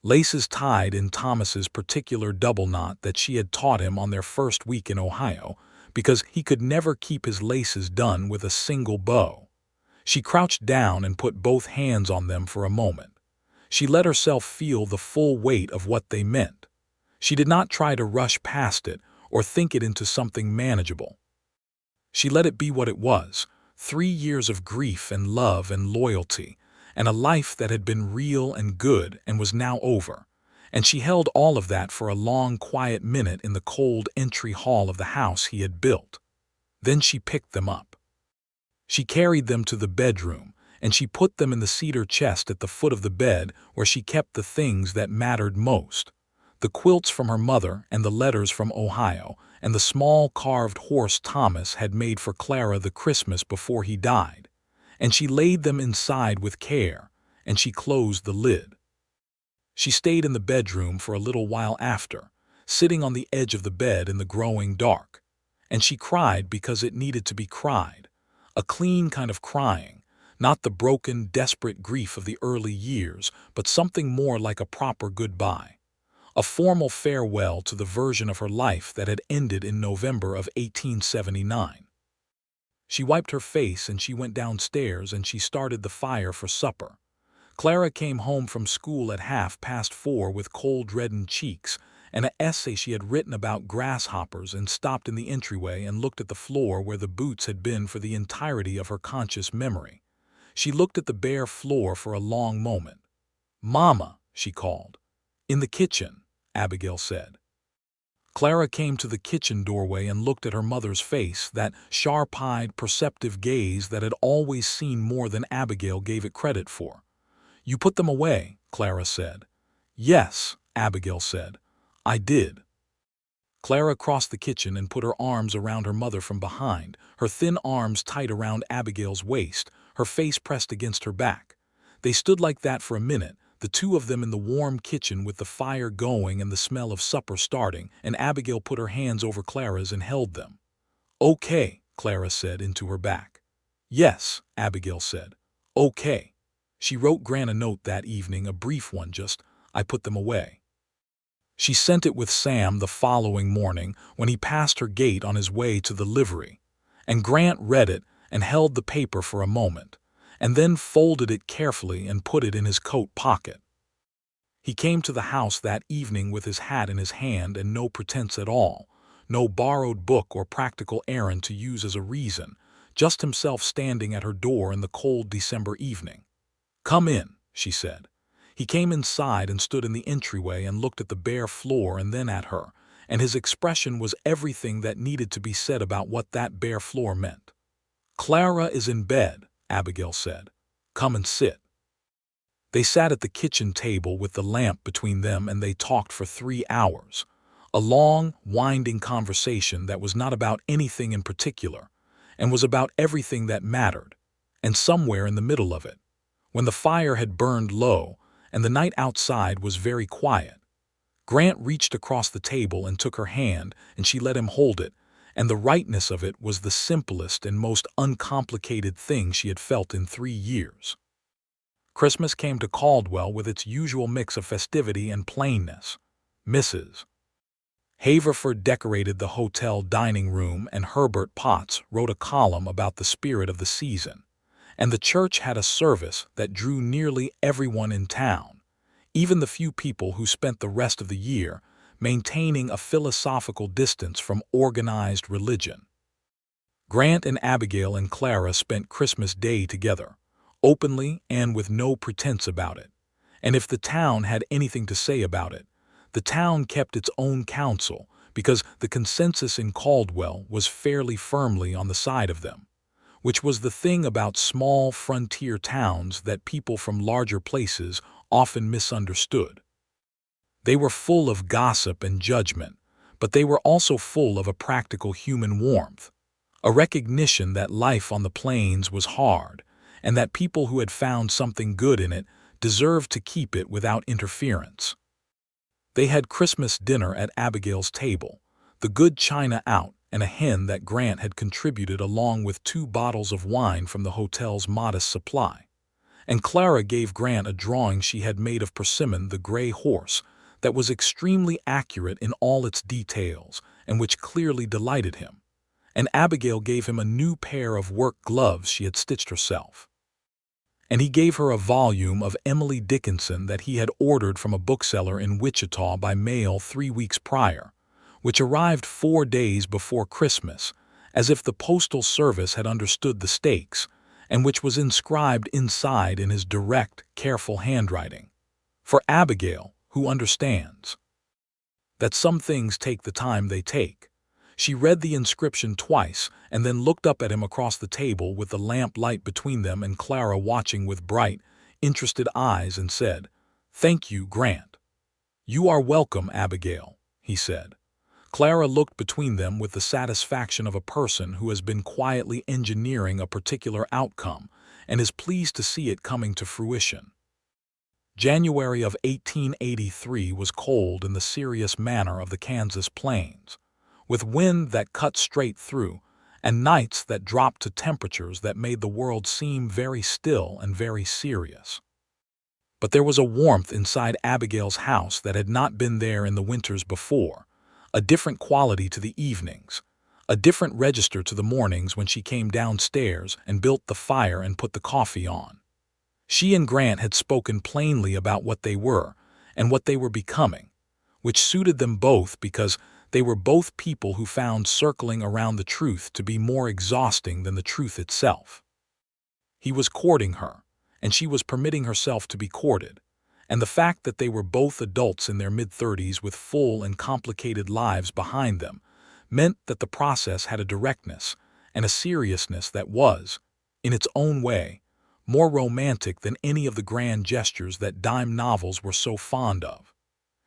Laces tied in Thomas's particular double knot that she had taught him on their first week in Ohio, because he could never keep his laces done with a single bow. She crouched down and put both hands on them for a moment. She let herself feel the full weight of what they meant. She did not try to rush past it or think it into something manageable. She let it be what it was, 3 years of grief and love and loyalty, and a life that had been real and good and was now over. And she held all of that for a long, quiet minute in the cold entry hall of the house he had built. Then she picked them up. She carried them to the bedroom, and she put them in the cedar chest at the foot of the bed where she kept the things that mattered most. The quilts from her mother and the letters from Ohio, and the small carved horse Thomas had made for Clara the Christmas before he died. And she laid them inside with care, and she closed the lid. She stayed in the bedroom for a little while after, sitting on the edge of the bed in the growing dark. And she cried because it needed to be cried. A clean kind of crying, not the broken, desperate grief of the early years, but something more like a proper goodbye. A formal farewell to the version of her life that had ended in November of 1879. She wiped her face and she went downstairs and she started the fire for supper. Clara came home from school at 4:30 with cold reddened cheeks and an essay she had written about grasshoppers, and stopped in the entryway and looked at the floor where the boots had been for the entirety of her conscious memory. She looked at the bare floor for a long moment. "Mama," she called. "In the kitchen," Abigail said. Clara came to the kitchen doorway and looked at her mother's face, that sharp-eyed, perceptive gaze that had always seen more than Abigail gave it credit for. "You put them away," Clara said. "Yes," Abigail said. "I did." Clara crossed the kitchen and put her arms around her mother from behind, her thin arms tight around Abigail's waist, her face pressed against her back. They stood like that for a minute, the two of them in the warm kitchen with the fire going and the smell of supper starting, and Abigail put her hands over Clara's and held them. "Okay," Clara said into her back. "Yes," Abigail said. "Okay." She wrote Grant a note that evening, a brief one, just, "I put them away." She sent it with Sam the following morning when he passed her gate on his way to the livery, and Grant read it and held the paper for a moment, and then folded it carefully and put it in his coat pocket. He came to the house that evening with his hat in his hand and no pretense at all, no borrowed book or practical errand to use as a reason, just himself standing at her door in the cold December evening. "Come in," she said. He came inside and stood in the entryway and looked at the bare floor and then at her, and his expression was everything that needed to be said about what that bare floor meant. "Clara is in bed," Abigail said. "Come and sit." They sat at the kitchen table with the lamp between them, and they talked for 3 hours. A long, winding conversation that was not about anything in particular, and was about everything that mattered, and somewhere in the middle of it, when the fire had burned low and the night outside was very quiet, Grant reached across the table and took her hand, and she let him hold it, and the rightness of it was the simplest and most uncomplicated thing she had felt in 3 years. Christmas came to Caldwell with its usual mix of festivity and plainness. Mrs. Haverford decorated the hotel dining room, and Herbert Potts wrote a column about the spirit of the season, and the church had a service that drew nearly everyone in town, even the few people who spent the rest of the year maintaining a philosophical distance from organized religion. Grant and Abigail and Clara spent Christmas Day together, openly and with no pretense about it, and if the town had anything to say about it, the town kept its own counsel, because the consensus in Caldwell was fairly firmly on the side of them, which was the thing about small frontier towns that people from larger places often misunderstood. They were full of gossip and judgment, but they were also full of a practical human warmth, a recognition that life on the plains was hard, and that people who had found something good in it deserved to keep it without interference. They had Christmas dinner at Abigail's table, the good china out, and a hen that Grant had contributed along with 2 bottles of wine from the hotel's modest supply. And Clara gave Grant a drawing she had made of Persimmon the gray horse that was extremely accurate in all its details and which clearly delighted him. And Abigail gave him a new pair of work gloves she had stitched herself. And he gave her a volume of Emily Dickinson that he had ordered from a bookseller in Wichita by mail 3 weeks prior, which arrived 4 days before Christmas, as if the postal service had understood the stakes, and which was inscribed inside in his direct, careful handwriting. For Abigail, who understands that some things take the time they take, she read the inscription twice and then looked up at him across the table with the lamp light between them and Clara watching with bright, interested eyes, and said, "Thank you, Grant." "You are welcome, Abigail," he said. Clara looked between them with the satisfaction of a person who has been quietly engineering a particular outcome and is pleased to see it coming to fruition. January of 1883 was cold in the serious manner of the Kansas plains, with wind that cut straight through, and nights that dropped to temperatures that made the world seem very still and very serious. But there was a warmth inside Abigail's house that had not been there in the winters before, a different quality to the evenings, a different register to the mornings when she came downstairs and built the fire and put the coffee on. She and Grant had spoken plainly about what they were and what they were becoming, which suited them both because they were both people who found circling around the truth to be more exhausting than the truth itself. He was courting her, and she was permitting herself to be courted, and the fact that they were both adults in their mid-30s with full and complicated lives behind them meant that the process had a directness and a seriousness that was, in its own way, more romantic than any of the grand gestures that dime novels were so fond of.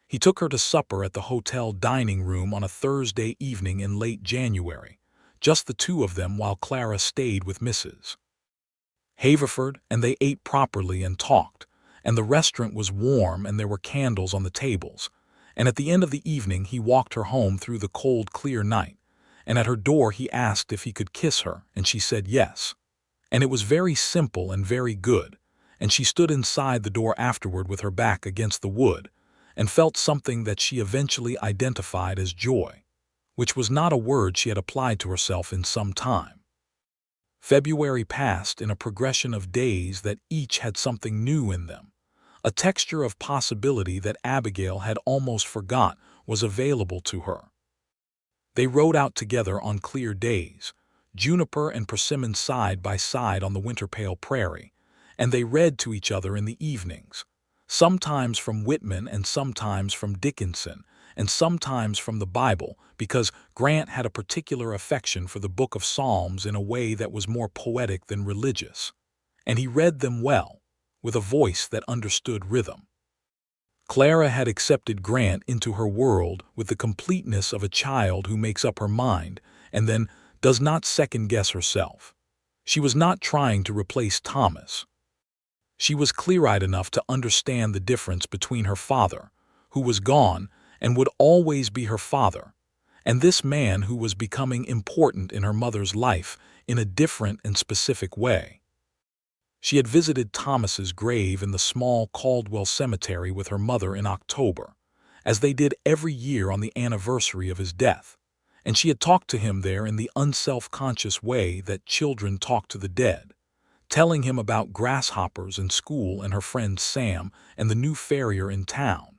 He took her to supper at the hotel dining room on a Thursday evening in late January, just the 2 of them while Clara stayed with Mrs. Haverford, and they ate properly and talked, and the restaurant was warm and there were candles on the tables, and at the end of the evening he walked her home through the cold, clear night, and at her door he asked if he could kiss her, and she said yes. And it was very simple and very good, and she stood inside the door afterward with her back against the wood, and felt something that she eventually identified as joy, which was not a word she had applied to herself in some time. February passed in a progression of days that each had something new in them, a texture of possibility that Abigail had almost forgot was available to her. They rode out together on clear days, juniper and persimmon side by side on the winter-pale prairie, and they read to each other in the evenings, sometimes from Whitman and sometimes from Dickinson, and sometimes from the Bible, because Grant had a particular affection for the book of Psalms in a way that was more poetic than religious. And he read them well, with a voice that understood rhythm. Clara had accepted Grant into her world with the completeness of a child who makes up her mind and then does not second-guess herself. She was not trying to replace Thomas. She was clear-eyed enough to understand the difference between her father, who was gone and would always be her father, and this man who was becoming important in her mother's life in a different and specific way. She had visited Thomas's grave in the small Caldwell cemetery with her mother in October, as they did every year on the anniversary of his death, and she had talked to him there in the unself-conscious way that children talk to the dead, telling him about grasshoppers in school and her friend Sam and the new farrier in town.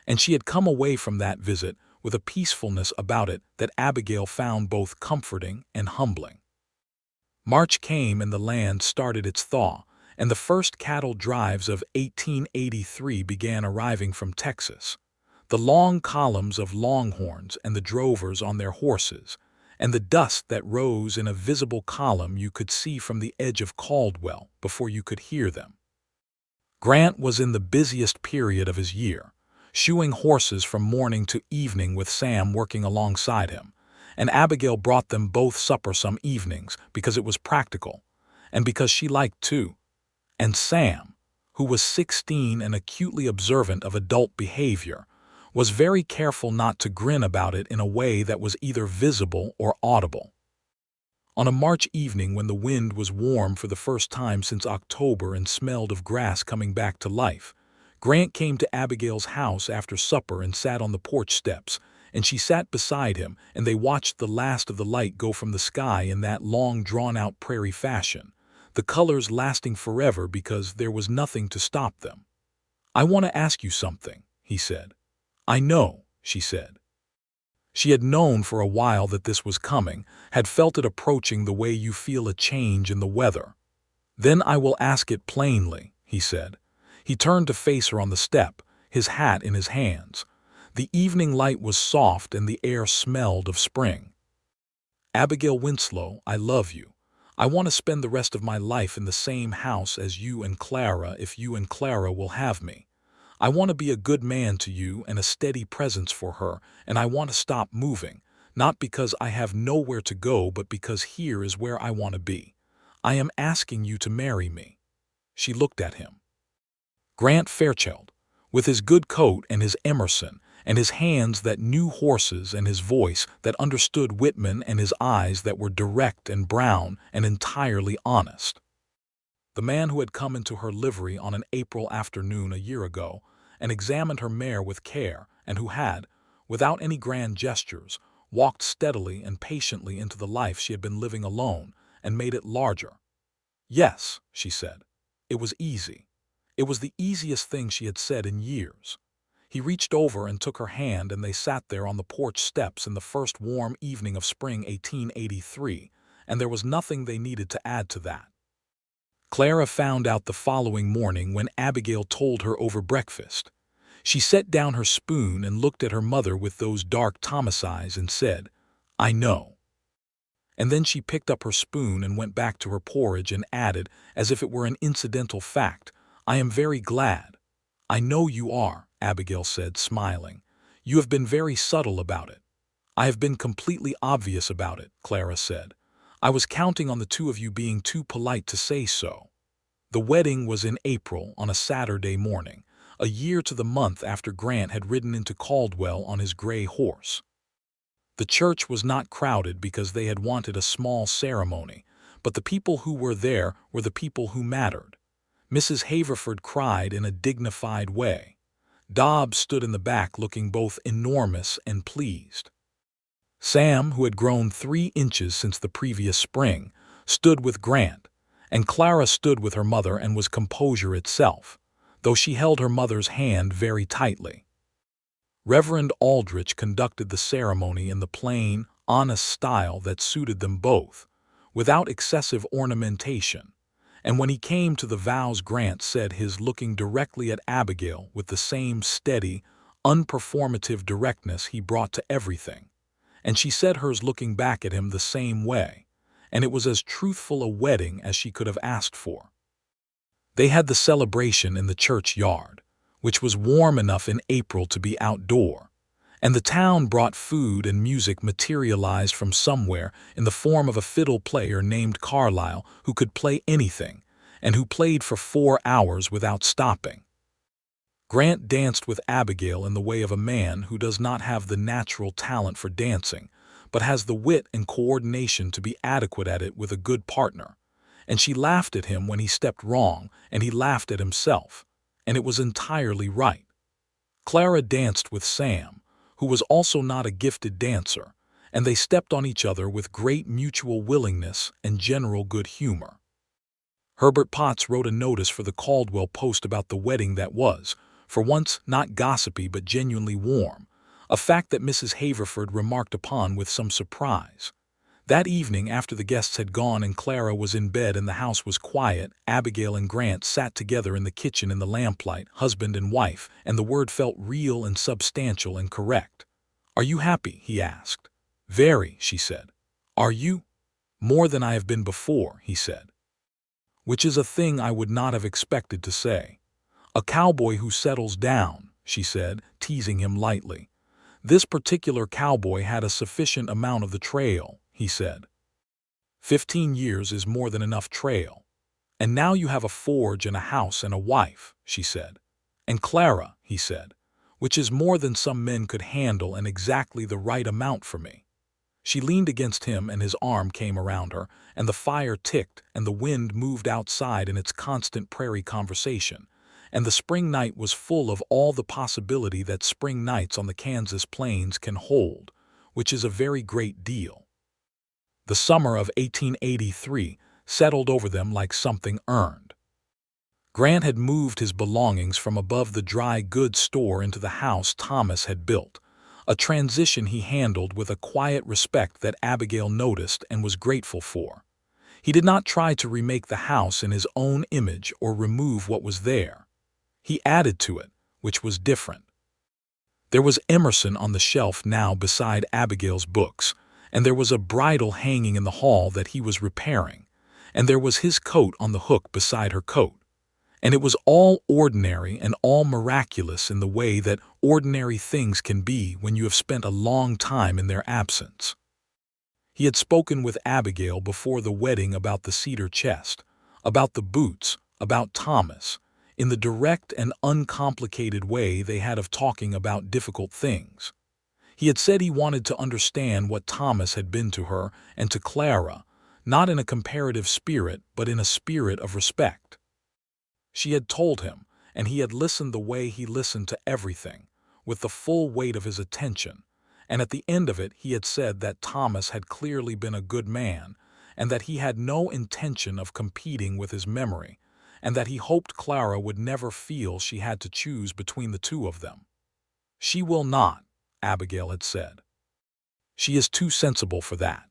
And she had come away from that visit with a peacefulness about it that Abigail found both comforting and humbling. March came and the land started its thaw, and the first cattle drives of 1883 began arriving from Texas. The long columns of longhorns and the drovers on their horses, and the dust that rose in a visible column you could see from the edge of Caldwell before you could hear them. Grant was in the busiest period of his year, shoeing horses from morning to evening with Sam working alongside him, and Abigail brought them both supper some evenings because it was practical, and because she liked to. And Sam, who was 16 and acutely observant of adult behavior, was very careful not to grin about it in a way that was either visible or audible. On a March evening when the wind was warm for the first time since October and smelled of grass coming back to life, Grant came to Abigail's house after supper and sat on the porch steps, and she sat beside him, and they watched the last of the light go from the sky in that long drawn-out prairie fashion, the colors lasting forever because there was nothing to stop them. "I want to ask you something," he said. "I know," she said. She had known for a while that this was coming, had felt it approaching the way you feel a change in the weather. "Then I will ask it plainly," he said. He turned to face her on the step, his hat in his hands. The evening light was soft and the air smelled of spring. "Abigail Winslow, I love you. I want to spend the rest of my life in the same house as you and Clara if you and Clara will have me. I want to be a good man to you and a steady presence for her, and I want to stop moving, not because I have nowhere to go but because here is where I want to be. I am asking you to marry me." She looked at him. Grant Fairchild, with his good coat and his Emerson, and his hands that knew horses and his voice that understood Whitman and his eyes that were direct and brown and entirely honest. The man who had come into her livery on an April afternoon a year ago and examined her mare with care, and who had, without any grand gestures, walked steadily and patiently into the life she had been living alone and made it larger. "Yes," she said. It was easy. It was the easiest thing she had said in years. He reached over and took her hand, and they sat there on the porch steps in the first warm evening of spring 1883, and there was nothing they needed to add to that. Clara found out the following morning when Abigail told her over breakfast. She set down her spoon and looked at her mother with those dark Thomas eyes and said, "I know." And then she picked up her spoon and went back to her porridge and added, as if it were an incidental fact, "I am very glad." "I know you are," Abigail said, smiling. "You have been very subtle about it." "I have been completely obvious about it," Clara said. "I was counting on the two of you being too polite to say so." The wedding was in April on a Saturday morning, a year to the month after Grant had ridden into Caldwell on his gray horse. The church was not crowded because they had wanted a small ceremony, but the people who were there were the people who mattered. Mrs. Haverford cried in a dignified way. Dobbs stood in the back looking both enormous and pleased. Sam, who had grown 3 inches since the previous spring, stood with Grant, and Clara stood with her mother and was composure itself, though she held her mother's hand very tightly. Reverend Aldrich conducted the ceremony in the plain, honest style that suited them both, without excessive ornamentation, and when he came to the vows Grant said his, looking directly at Abigail with the same steady, unperformative directness he brought to everything. And she said hers looking back at him the same way, and it was as truthful a wedding as she could have asked for. They had the celebration in the church yard, which was warm enough in April to be outdoor, and the town brought food and music materialized from somewhere in the form of a fiddle player named Carlyle who could play anything, and who played for 4 hours without stopping. Grant danced with Abigail in the way of a man who does not have the natural talent for dancing, but has the wit and coordination to be adequate at it with a good partner. And she laughed at him when he stepped wrong, and he laughed at himself, and it was entirely right. Clara danced with Sam, who was also not a gifted dancer, and they stepped on each other with great mutual willingness and general good humor. Herbert Potts wrote a notice for the Caldwell Post about the wedding that was, for once, not gossipy but genuinely warm, a fact that Mrs. Haverford remarked upon with some surprise. That evening, after the guests had gone and Clara was in bed and the house was quiet, Abigail and Grant sat together in the kitchen in the lamplight, husband and wife, and the word felt real and substantial and correct. "Are you happy?" he asked. "Very," she said. "Are you?" "More than I have been before," he said. "Which is a thing I would not have expected to say. A cowboy who settles down," she said, teasing him lightly. "This particular cowboy had a sufficient amount of the trail," he said. 15 years is more than enough trail. "And now you have a forge and a house and a wife," she said. "And Clara," he said, "which is more than some men could handle and exactly the right amount for me." She leaned against him and his arm came around her, and the fire ticked and the wind moved outside in its constant prairie conversation, and the spring night was full of all the possibility that spring nights on the Kansas plains can hold, which is a very great deal. The summer of 1883 settled over them like something earned. Grant had moved his belongings from above the dry goods store into the house Thomas had built, a transition he handled with a quiet respect that Abigail noticed and was grateful for. He did not try to remake the house in his own image or remove what was there. He added to it, which was different. There was Emerson on the shelf now beside Abigail's books, and there was a bridle hanging in the hall that he was repairing, and there was his coat on the hook beside her coat. And it was all ordinary and all miraculous in the way that ordinary things can be when you have spent a long time in their absence. He had spoken with Abigail before the wedding about the cedar chest, about the boots, about Thomas, in the direct and uncomplicated way they had of talking about difficult things. He had said he wanted to understand what Thomas had been to her and to Clara, not in a comparative spirit but in a spirit of respect. She had told him, and he had listened the way he listened to everything, with the full weight of his attention, and at the end of it he had said that Thomas had clearly been a good man, and that he had no intention of competing with his memory, and that he hoped Clara would never feel she had to choose between the two of them. "She will not," Abigail had said. "She is too sensible for that."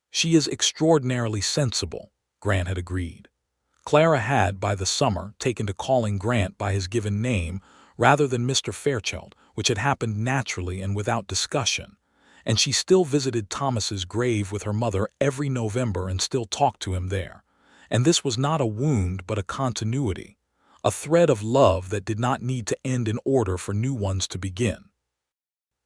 "She is extraordinarily sensible," Grant had agreed. Clara had, by the summer, taken to calling Grant by his given name rather than Mr. Fairchild, which had happened naturally and without discussion, and she still visited Thomas's grave with her mother every November and still talked to him there. And this was not a wound but a continuity, a thread of love that did not need to end in order for new ones to begin.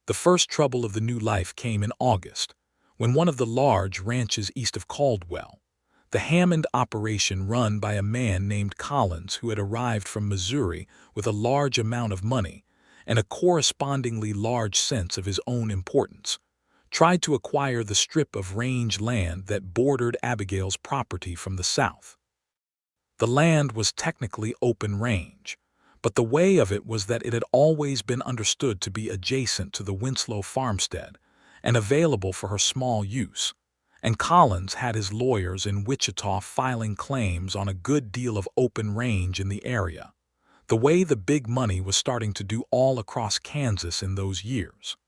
The first trouble of the new life came in August, when one of the large ranches east of Caldwell, the Hammond operation run by a man named Collins who had arrived from Missouri with a large amount of money and a correspondingly large sense of his own importance, tried to acquire the strip of range land that bordered Abigail's property from the south. The land was technically open range, but the way of it was that it had always been understood to be adjacent to the Winslow farmstead and available for her small use, and Collins had his lawyers in Wichita filing claims on a good deal of open range in the area, the way the big money was starting to do all across Kansas in those years.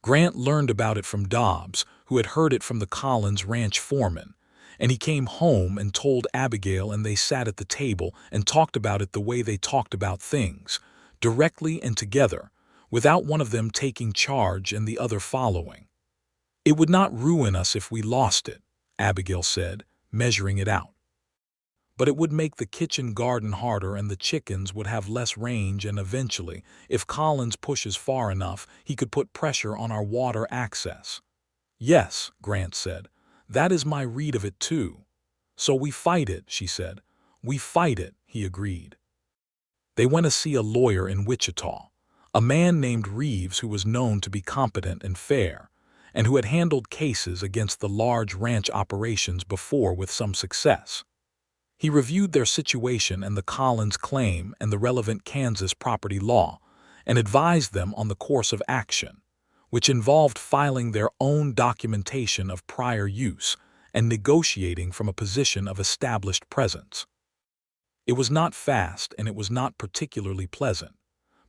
Grant learned about it from Dobbs, who had heard it from the Collins ranch foreman, and he came home and told Abigail, and they sat at the table and talked about it the way they talked about things, directly and together, without one of them taking charge and the other following. "It would not ruin us if we lost it," Abigail said, measuring it out. "But it would make the kitchen garden harder and the chickens would have less range, and eventually, if Collins pushes far enough, he could put pressure on our water access." "Yes," Grant said, "that is my read of it too." "So we fight it," she said. "We fight it," he agreed. They went to see a lawyer in Wichita, a man named Reeves who was known to be competent and fair, and who had handled cases against the large ranch operations before with some success. He reviewed their situation and the Collins claim and the relevant Kansas property law, and advised them on the course of action, which involved filing their own documentation of prior use and negotiating from a position of established presence. It was not fast and it was not particularly pleasant,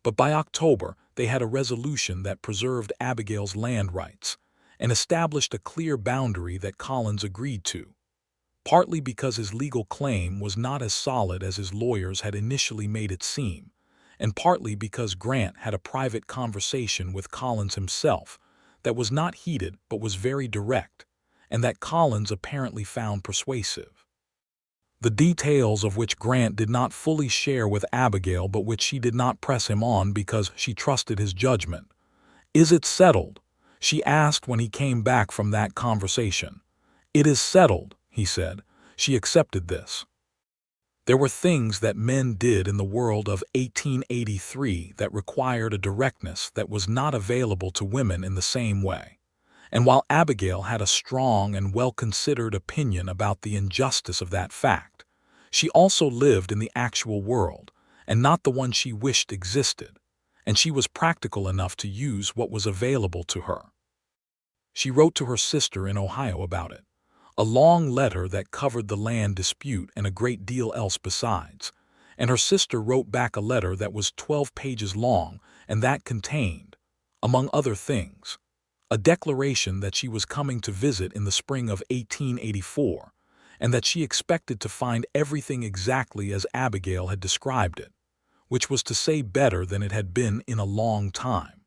but by October they had a resolution that preserved Abigail's land rights and established a clear boundary that Collins agreed to, partly because his legal claim was not as solid as his lawyers had initially made it seem, and partly because Grant had a private conversation with Collins himself that was not heated but was very direct, and that Collins apparently found persuasive. The details of which Grant did not fully share with Abigail, but which she did not press him on because she trusted his judgment. "Is it settled?" she asked when he came back from that conversation. "It is settled," he said. She accepted this. There were things that men did in the world of 1883 that required a directness that was not available to women in the same way. And while Abigail had a strong and well-considered opinion about the injustice of that fact, she also lived in the actual world, and not the one she wished existed, and she was practical enough to use what was available to her. She wrote to her sister in Ohio about it, a long letter that covered the land dispute and a great deal else besides, and her sister wrote back a letter that was 12 pages long and that contained, among other things, a declaration that she was coming to visit in the spring of 1884, and that she expected to find everything exactly as Abigail had described it, which was to say better than it had been in a long time.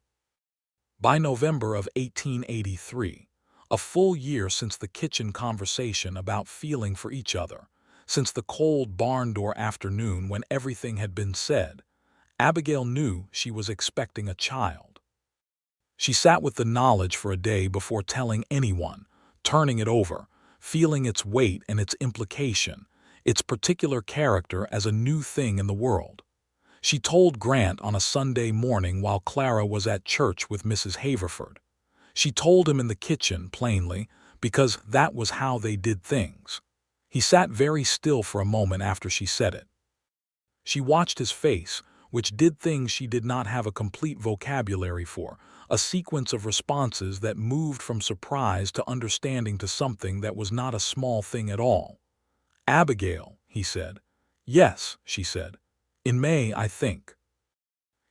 By November of 1883, a full year since the kitchen conversation about feeling for each other, since the cold barn door afternoon when everything had been said, Abigail knew she was expecting a child. She sat with the knowledge for a day before telling anyone, turning it over, feeling its weight and its implication, its particular character as a new thing in the world. She told Grant on a Sunday morning while Clara was at church with Mrs. Haverford. She told him in the kitchen, plainly, because that was how they did things. He sat very still for a moment after she said it. She watched his face, which did things she did not have a complete vocabulary for, a sequence of responses that moved from surprise to understanding to something that was not a small thing at all. "Abigail," he said. "Yes," she said. "In May, I think."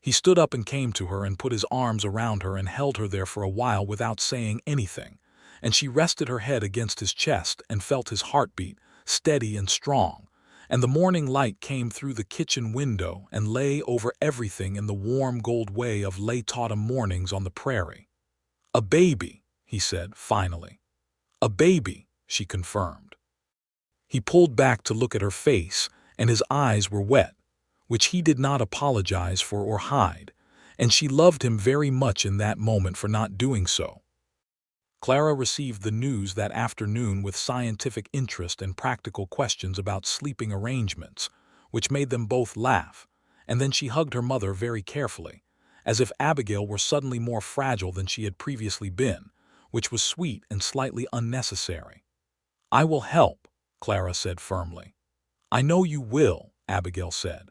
He stood up and came to her and put his arms around her and held her there for a while without saying anything, and she rested her head against his chest and felt his heartbeat, steady and strong, and the morning light came through the kitchen window and lay over everything in the warm gold way of late autumn mornings on the prairie. "A baby," he said, finally. "A baby," she confirmed. He pulled back to look at her face, and his eyes were wet, which he did not apologize for or hide, and she loved him very much in that moment for not doing so. Clara received the news that afternoon with scientific interest and practical questions about sleeping arrangements, which made them both laugh, and then she hugged her mother very carefully, as if Abigail were suddenly more fragile than she had previously been, which was sweet and slightly unnecessary. "I will help," Clara said firmly. "I know you will," Abigail said.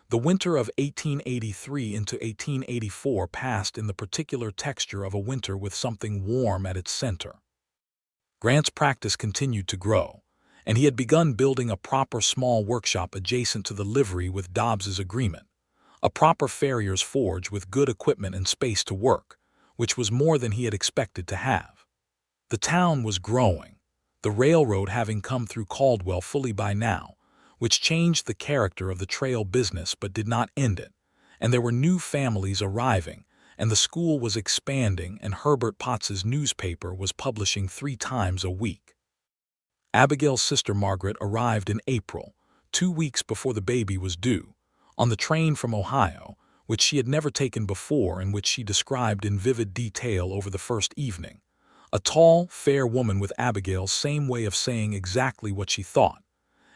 The winter of 1883 into 1884 passed in the particular texture of a winter with something warm at its center. Grant's practice continued to grow, and he had begun building a proper small workshop adjacent to the livery with Dobbs's agreement, a proper farrier's forge with good equipment and space to work, which was more than he had expected to have. The town was growing, the railroad having come through Caldwell fully by now, which changed the character of the trail business but did not end it, and there were new families arriving, and the school was expanding, and Herbert Potts's newspaper was publishing 3 times a week. Abigail's sister Margaret arrived in April, 2 weeks before the baby was due, on the train from Ohio, which she had never taken before and which she described in vivid detail over the first evening. A tall, fair woman with Abigail's same way of saying exactly what she thought,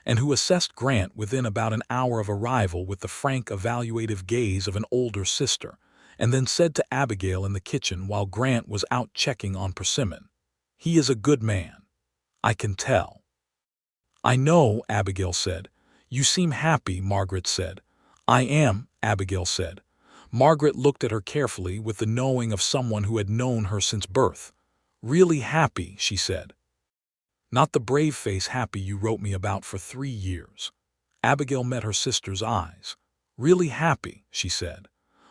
and who assessed Grant within about an hour of arrival with the frank, evaluative gaze of an older sister, and then said to Abigail in the kitchen while Grant was out checking on Persimmon, "He is a good man. I can tell." "I know," Abigail said. "You seem happy," Margaret said. "I am," Abigail said. Margaret looked at her carefully with the knowing of someone who had known her since birth. "Really happy," she said. "Not the brave face happy you wrote me about for 3 years." Abigail met her sister's eyes. "Really happy," she said.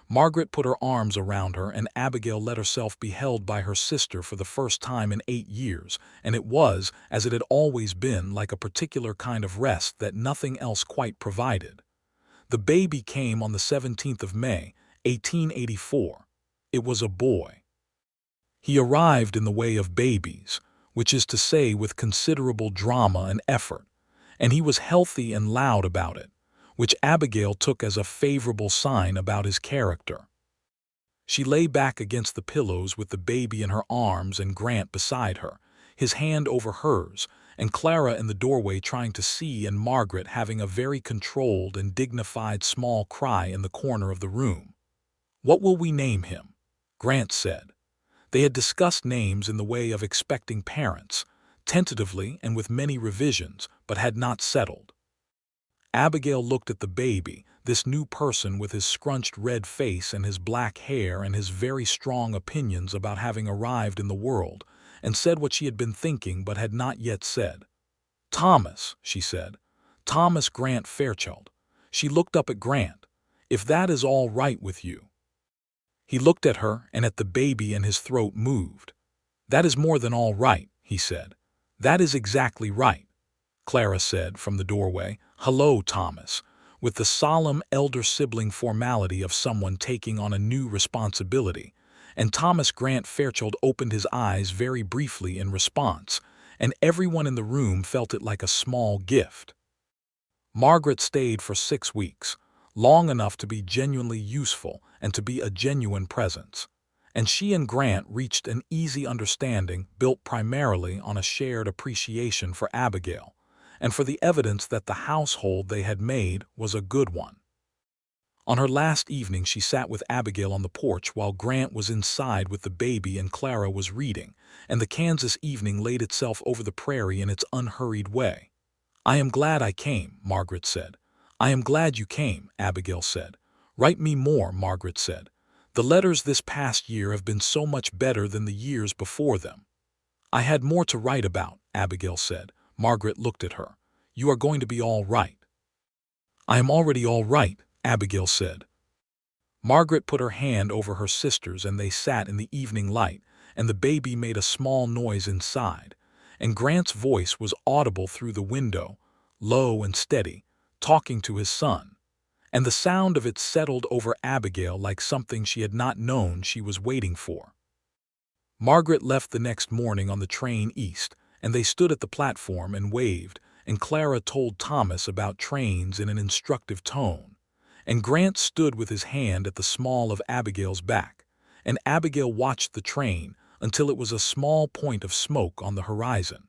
Margaret put her arms around her, and Abigail let herself be held by her sister for the first time in 8 years, and it was, as it had always been, like a particular kind of rest that nothing else quite provided. The baby came on the 17th of May, 1884. It was a boy. He arrived in the way of babies, which is to say with considerable drama and effort, and he was healthy and loud about it, which Abigail took as a favorable sign about his character. She lay back against the pillows with the baby in her arms and Grant beside her, his hand over hers, and Clara in the doorway trying to see, and Margaret having a very controlled and dignified small cry in the corner of the room. "What will we name him?" Grant said. They had discussed names in the way of expecting parents, tentatively and with many revisions, but had not settled. Abigail looked at the baby, this new person with his scrunched red face and his black hair and his very strong opinions about having arrived in the world, and said what she had been thinking but had not yet said. "Thomas," she said. "Thomas Grant Fairchild." She looked up at Grant. "If that is all right with you." He looked at her and at the baby, and his throat moved. "That is more than all right," he said. "That is exactly right," Clara said from the doorway. "Hello, Thomas," with the solemn elder sibling formality of someone taking on a new responsibility, and Thomas Grant Fairchild opened his eyes very briefly in response, and everyone in the room felt it like a small gift. Margaret stayed for 6 weeks, long enough to be genuinely useful and to be a genuine presence, and she and Grant reached an easy understanding built primarily on a shared appreciation for Abigail, and for the evidence that the household they had made was a good one. On her last evening she sat with Abigail on the porch while Grant was inside with the baby and Clara was reading, and the Kansas evening laid itself over the prairie in its unhurried way. "I am glad I came," Margaret said. "I am glad you came," Abigail said. "Write me more," Margaret said. "The letters this past year have been so much better than the years before them." "I had more to write about," Abigail said. Margaret looked at her. "You are going to be all right." "I am already all right," Abigail said. Margaret put her hand over her sister's, and they sat in the evening light, and the baby made a small noise inside, and Grant's voice was audible through the window, low and steady, talking to his son, and the sound of it settled over Abigail like something she had not known she was waiting for. Margaret left the next morning on the train east, and they stood at the platform and waved, and Clara told Thomas about trains in an instructive tone, and Grant stood with his hand at the small of Abigail's back, and Abigail watched the train until it was a small point of smoke on the horizon.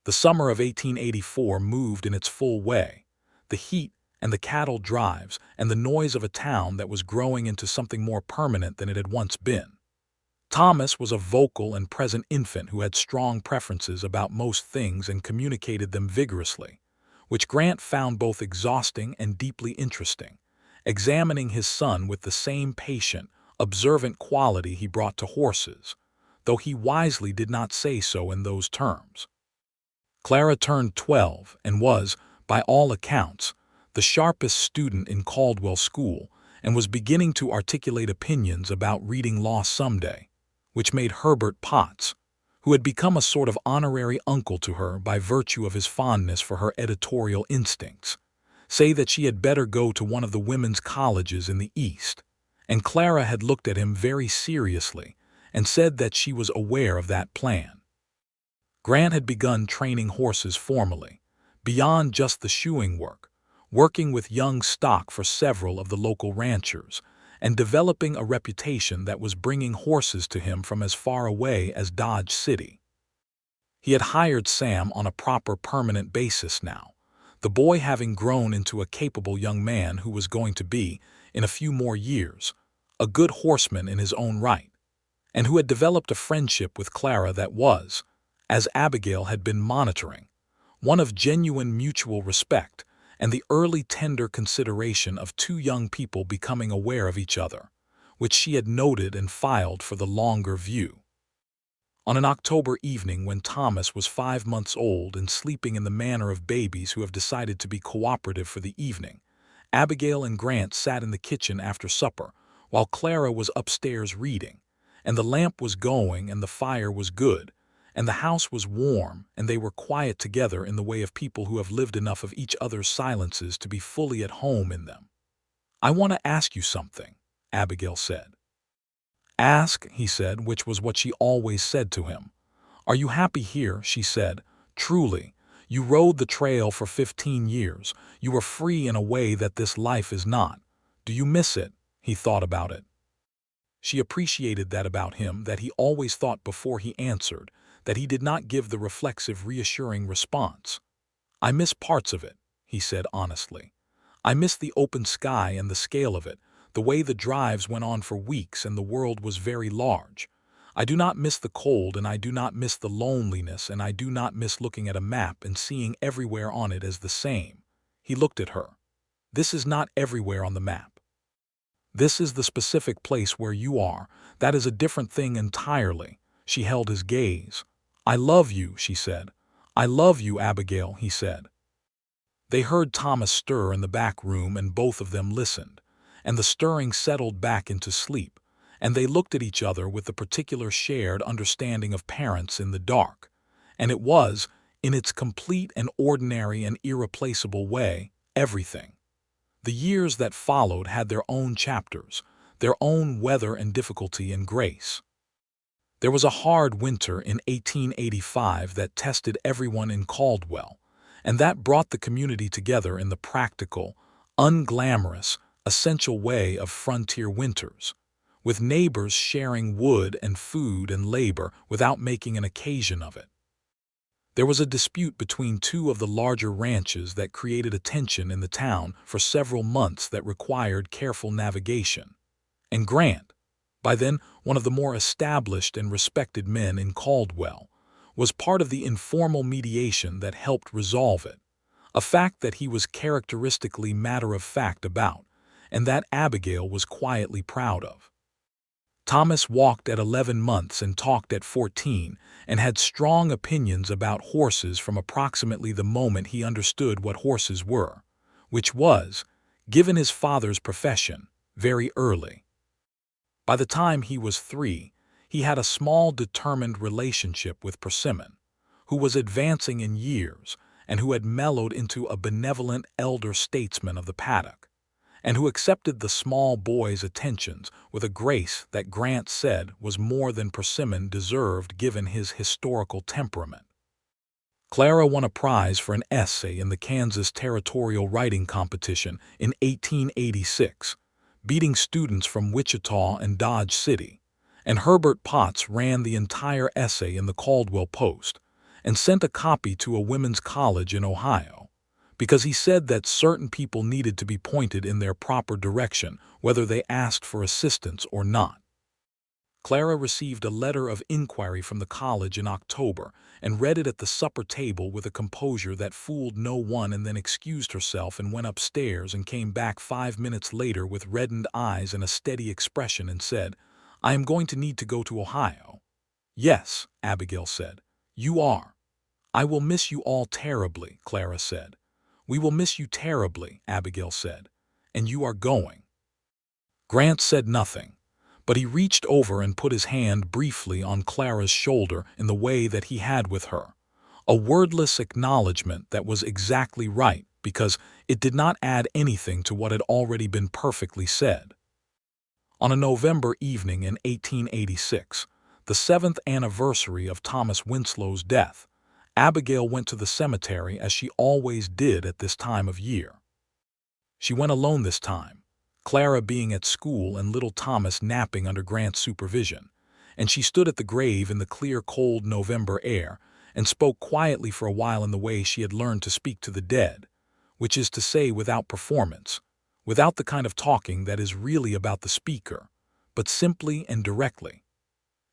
The summer of 1884 moved in its full way, the heat and the cattle drives and the noise of a town that was growing into something more permanent than it had once been. Thomas was a vocal and present infant who had strong preferences about most things and communicated them vigorously, which Grant found both exhausting and deeply interesting, examining his son with the same patient, observant quality he brought to horses, though he wisely did not say so in those terms. Clara turned 12 and was, by all accounts, the sharpest student in Caldwell school, and was beginning to articulate opinions about reading law someday, which made Herbert Potts, who had become a sort of honorary uncle to her by virtue of his fondness for her editorial instincts, say that she had better go to one of the women's colleges in the East, and Clara had looked at him very seriously and said that she was aware of that plan. Grant had begun training horses formally, beyond just the shoeing work, working with young stock for several of the local ranchers, and developing a reputation that was bringing horses to him from as far away as Dodge City. He had hired Sam on a proper permanent basis now, the boy having grown into a capable young man who was going to be, in a few more years, a good horseman in his own right, and who had developed a friendship with Clara that was, as Abigail had been monitoring, one of genuine mutual respect and the early tender consideration of two young people becoming aware of each other, which she had noted and filed for the longer view. On an October evening when Thomas was 5 months old and sleeping in the manner of babies who have decided to be cooperative for the evening, Abigail and Grant sat in the kitchen after supper while Clara was upstairs reading, and the lamp was going and the fire was good, and the house was warm, and they were quiet together in the way of people who have lived enough of each other's silences to be fully at home in them. "I want to ask you something," Abigail said. "Ask," he said, which was what she always said to him. "Are you happy here?" she said. "Truly. You rode the trail for 15 years. You were free in a way that this life is not. Do you miss it?" He thought about it. She appreciated that about him, that he always thought before he answered, that he did not give the reflexive, reassuring response. "I miss parts of it," he said honestly. "I miss the open sky and the scale of it, the way the drives went on for weeks and the world was very large. I do not miss the cold, and I do not miss the loneliness, and I do not miss looking at a map and seeing everywhere on it as the same." He looked at her. "This is not everywhere on the map. This is the specific place where you are. That is a different thing entirely." She held his gaze. "I love you," she said. "I love you, Abigail," he said. They heard Thomas stir in the back room, and both of them listened, and the stirring settled back into sleep, and they looked at each other with the particular shared understanding of parents in the dark, and it was, in its complete and ordinary and irreplaceable way, everything. The years that followed had their own chapters, their own weather and difficulty and grace. There was a hard winter in 1885 that tested everyone in Caldwell, and that brought the community together in the practical, unglamorous, essential way of frontier winters, with neighbors sharing wood and food and labor without making an occasion of it. There was a dispute between two of the larger ranches that created a tension in the town for several months that required careful navigation, and Grant, by then one of the more established and respected men in Caldwell, was part of the informal mediation that helped resolve it, a fact that he was characteristically matter-of-fact about, and that Abigail was quietly proud of. Thomas walked at 11 months and talked at 14, and had strong opinions about horses from approximately the moment he understood what horses were, which was, given his father's profession, very early. By the time he was 3, he had a small, determined relationship with Persimmon, who was advancing in years and who had mellowed into a benevolent elder statesman of the paddock, and who accepted the small boy's attentions with a grace that Grant said was more than Persimmon deserved given his historical temperament. Clara won a prize for an essay in the Kansas Territorial Writing Competition in 1886, beating students from Wichita and Dodge City, and Herbert Potts ran the entire essay in the Caldwell Post and sent a copy to a women's college in Ohio, because he said that certain people needed to be pointed in their proper direction, whether they asked for assistance or not. Clara received a letter of inquiry from the college in October and read it at the supper table with a composure that fooled no one, and then excused herself and went upstairs and came back 5 minutes later with reddened eyes and a steady expression and said, "I am going to need to go to Ohio." "Yes," Abigail said. "You are." "I will miss you all terribly," Clara said. "We will miss you terribly," Abigail said. "And you are going." Grant said nothing, but he reached over and put his hand briefly on Clara's shoulder in the way that he had with her, a wordless acknowledgment that was exactly right because it did not add anything to what had already been perfectly said. On a November evening in 1886, the 7th anniversary of Thomas Winslow's death, Abigail went to the cemetery as she always did at this time of year. She went alone this time, Clara being at school and little Thomas napping under Grant's supervision, and she stood at the grave in the clear, cold November air and spoke quietly for a while in the way she had learned to speak to the dead, which is to say without performance, without the kind of talking that is really about the speaker, but simply and directly.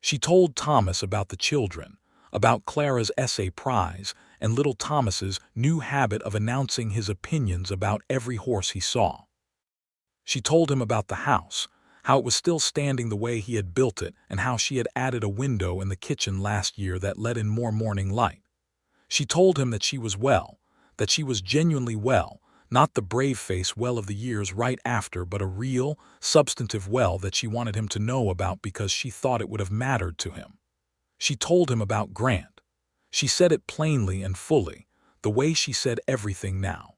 She told Thomas about the children, about Clara's essay prize, and little Thomas's new habit of announcing his opinions about every horse he saw. She told him about the house, how it was still standing the way he had built it, and how she had added a window in the kitchen last year that let in more morning light. She told him that she was well, that she was genuinely well, not the brave face well of the years right after, but a real, substantive well that she wanted him to know about because she thought it would have mattered to him. She told him about Grant. She said it plainly and fully, the way she said everything now.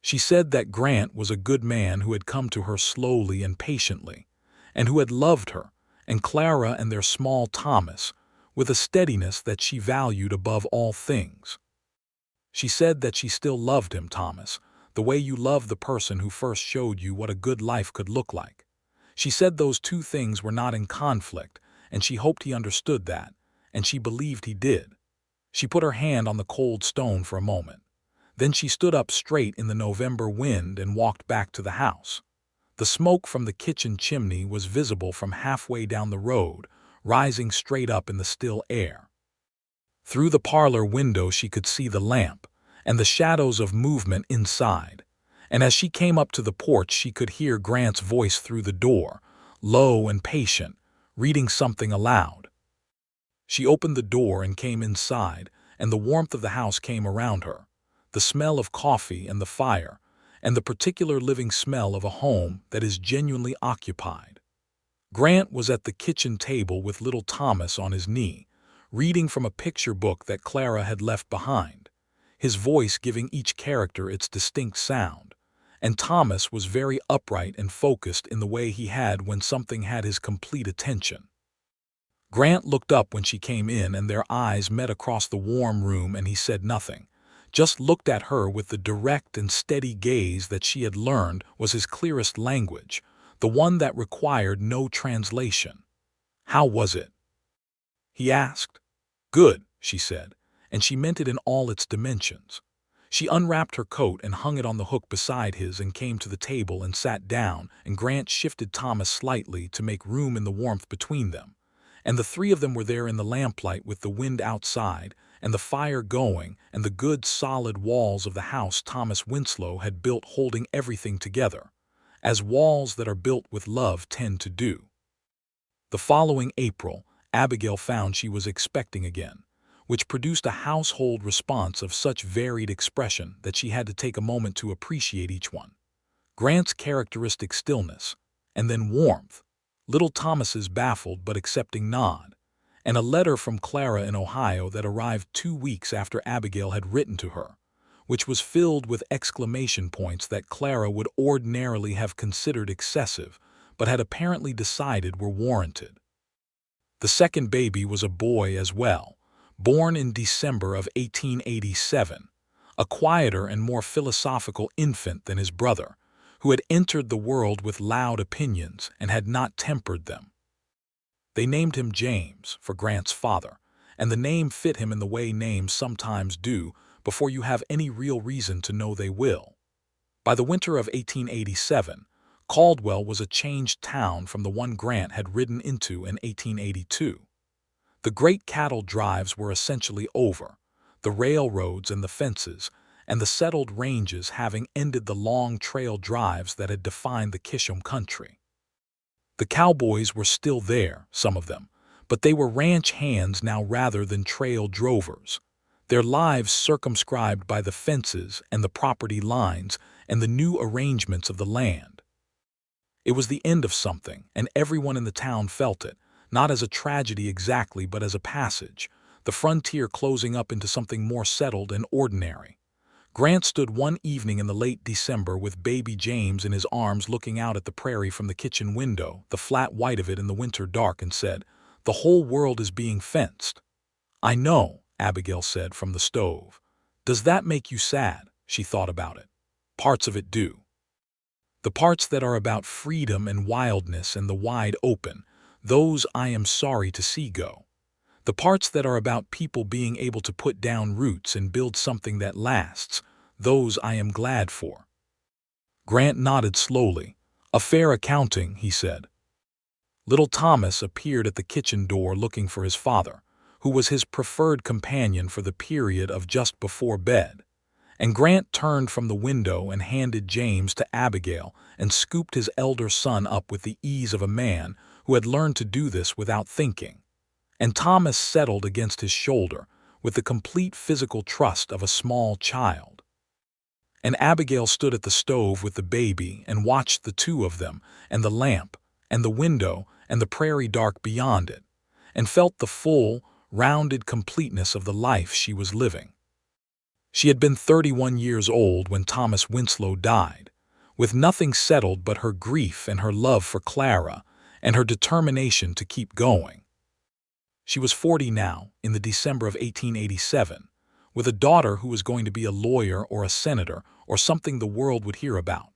She said that Grant was a good man who had come to her slowly and patiently, and who had loved her, and Clara and their small Thomas, with a steadiness that she valued above all things. She said that she still loved him, Thomas, the way you love the person who first showed you what a good life could look like. She said those two things were not in conflict, and she hoped he understood that, and she believed he did. She put her hand on the cold stone for a moment. Then she stood up straight in the November wind and walked back to the house. The smoke from the kitchen chimney was visible from halfway down the road, rising straight up in the still air. Through the parlor window she could see the lamp and the shadows of movement inside, and as she came up to the porch she could hear Grant's voice through the door, low and patient, reading something aloud. She opened the door and came inside, and the warmth of the house came around her, the smell of coffee and the fire, and the particular living smell of a home that is genuinely occupied. Grant was at the kitchen table with little Thomas on his knee, reading from a picture book that Clara had left behind, his voice giving each character its distinct sound, and Thomas was very upright and focused in the way he had when something had his complete attention. Grant looked up when she came in and their eyes met across the warm room, and he said nothing, just looked at her with the direct and steady gaze that she had learned was his clearest language, the one that required no translation. "How was it?" he asked. "Good," she said, and she meant it in all its dimensions. She unwrapped her coat and hung it on the hook beside his and came to the table and sat down, and Grant shifted Thomas slightly to make room in the warmth between them, and the three of them were there in the lamplight with the wind outside and the fire going and the good solid walls of the house Thomas Winslow had built holding everything together, as walls that are built with love tend to do. The following April, Abigail found she was expecting again, which produced a household response of such varied expression that she had to take a moment to appreciate each one. Grant's characteristic stillness, and then warmth, little Thomas's baffled but accepting nod, and a letter from Clara in Ohio that arrived 2 weeks after Abigail had written to her, which was filled with exclamation points that Clara would ordinarily have considered excessive, but had apparently decided were warranted. The second baby was a boy as well, born in December of 1887, a quieter and more philosophical infant than his brother, who had entered the world with loud opinions and had not tempered them. They named him James, for Grant's father, and the name fit him in the way names sometimes do before you have any real reason to know they will. By the winter of 1887, Caldwell was a changed town from the one Grant had ridden into in 1882. The great cattle drives were essentially over, the railroads and the fences, and the settled ranges having ended the long trail drives that had defined the Kisham country. The cowboys were still there, some of them, but they were ranch hands now rather than trail drovers, their lives circumscribed by the fences and the property lines and the new arrangements of the land. It was the end of something, and everyone in the town felt it, not as a tragedy exactly but as a passage, the frontier closing up into something more settled and ordinary. Grant stood one evening in the late December with baby James in his arms looking out at the prairie from the kitchen window, the flat white of it in the winter dark, and said, "The whole world is being fenced." "I know," Abigail said from the stove. "Does that make you sad?" She thought about it. "Parts of it do. The parts that are about freedom and wildness and the wide open, those I am sorry to see go. The parts that are about people being able to put down roots and build something that lasts, those I am glad for." Grant nodded slowly. "A fair accounting," he said. Little Thomas appeared at the kitchen door looking for his father, who was his preferred companion for the period of just before bed. And Grant turned from the window and handed James to Abigail and scooped his elder son up with the ease of a man who had learned to do this without thinking. And Thomas settled against his shoulder with the complete physical trust of a small child. And Abigail stood at the stove with the baby and watched the two of them and the lamp and the window and the prairie dark beyond it, and felt the full, rounded completeness of the life she was living. She had been 31 years old when Thomas Winslow died, with nothing settled but her grief and her love for Clara and her determination to keep going. She was 40 now, in the December of 1887, with a daughter who was going to be a lawyer or a senator or something the world would hear about,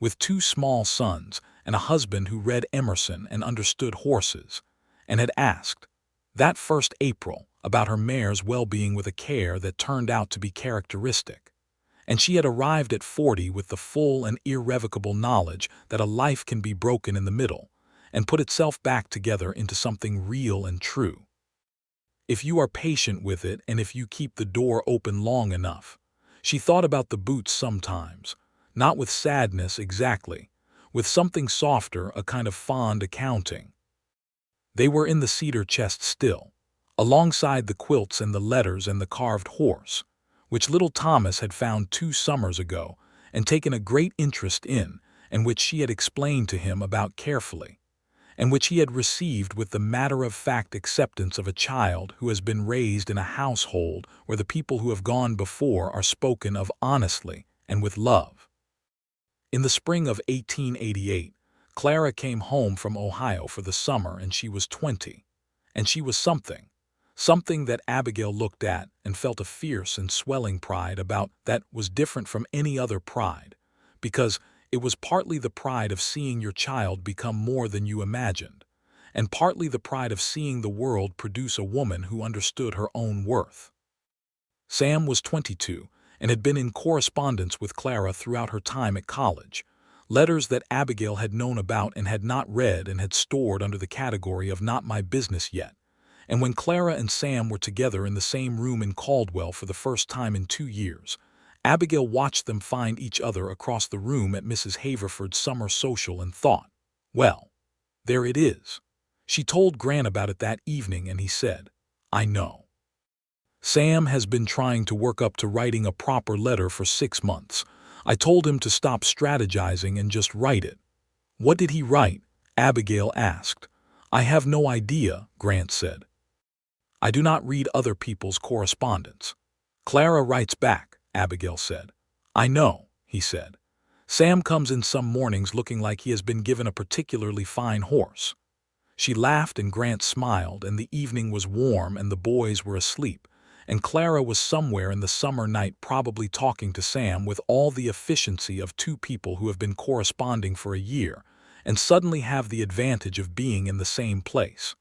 with 2 small sons and a husband who read Emerson and understood horses, and had asked, that first April, about her mare's well-being with a care that turned out to be characteristic. And she had arrived at 40 with the full and irrevocable knowledge that a life can be broken in the middle and put itself back together into something real and true, if you are patient with it and if you keep the door open long enough. She thought about the boots sometimes, not with sadness exactly, with something softer, a kind of fond accounting. They were in the cedar chest still, alongside the quilts and the letters and the carved horse, which little Thomas had found 2 summers ago and taken a great interest in, and which she had explained to him about carefully, and which he had received with the matter-of-fact acceptance of a child who has been raised in a household where the people who have gone before are spoken of honestly and with love. In the spring of 1888, Clara came home from Ohio for the summer, and she was 20, and she was something that Abigail looked at and felt a fierce and swelling pride about that was different from any other pride, because it was partly the pride of seeing your child become more than you imagined, and partly the pride of seeing the world produce a woman who understood her own worth. Sam was 22 and had been in correspondence with Clara throughout her time at college, letters that Abigail had known about and had not read and had stored under the category of not my business yet. And when Clara and Sam were together in the same room in Caldwell for the first time in 2 years, Abigail watched them find each other across the room at Mrs. Haverford's summer social and thought, well, there it is. She told Grant about it that evening and he said, I know. Sam has been trying to work up to writing a proper letter for 6 months. I told him to stop strategizing and just write it. What did he write? Abigail asked. I have no idea, Grant said. I do not read other people's correspondence. Clara writes back, Abigail said. I know, he said. Sam comes in some mornings looking like he has been given a particularly fine horse. She laughed and Grant smiled, and the evening was warm and the boys were asleep, and Clara was somewhere in the summer night probably talking to Sam with all the efficiency of 2 people who have been corresponding for a year and suddenly have the advantage of being in the same place.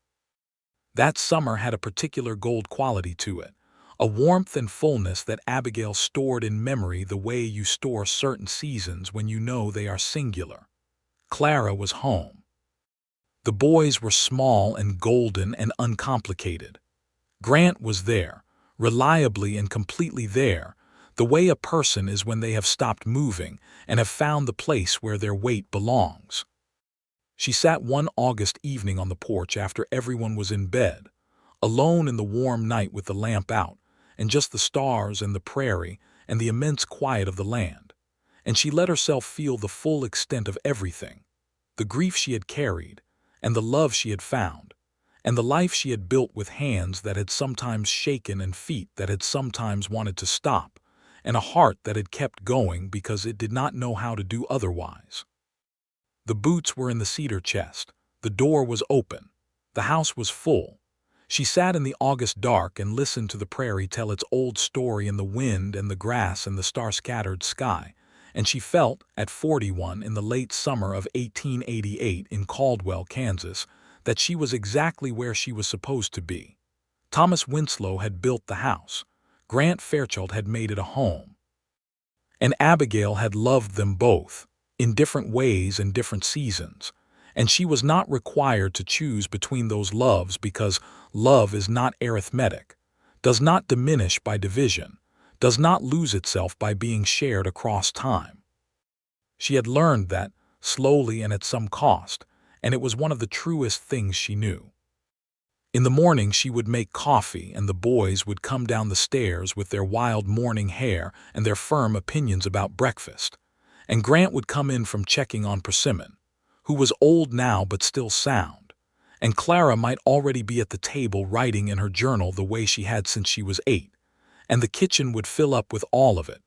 That summer had a particular gold quality to it, a warmth and fullness that Abigail stored in memory the way you store certain seasons when you know they are singular. Clara was home. The boys were small and golden and uncomplicated. Grant was there, reliably and completely there, the way a person is when they have stopped moving and have found the place where their weight belongs. She sat one August evening on the porch after everyone was in bed, alone in the warm night with the lamp out, and just the stars and the prairie and the immense quiet of the land, and she let herself feel the full extent of everything, the grief she had carried, and the love she had found, and the life she had built with hands that had sometimes shaken and feet that had sometimes wanted to stop, and a heart that had kept going because it did not know how to do otherwise. The boots were in the cedar chest. The door was open. The house was full. She sat in the August dark and listened to the prairie tell its old story in the wind and the grass and the star-scattered sky, and she felt, at 41 in the late summer of 1888 in Caldwell, Kansas, that she was exactly where she was supposed to be. Thomas Winslow had built the house. Grant Fairchild had made it a home. And Abigail had loved them both, in different ways and different seasons, and she was not required to choose between those loves because love is not arithmetic, does not diminish by division, does not lose itself by being shared across time. She had learned that, slowly and at some cost, and it was one of the truest things she knew. In the morning she would make coffee, and the boys would come down the stairs with their wild morning hair and their firm opinions about breakfast, and Grant would come in from checking on Persimmon, who was old now but still sound, and Clara might already be at the table writing in her journal the way she had since she was 8, and the kitchen would fill up with all of it,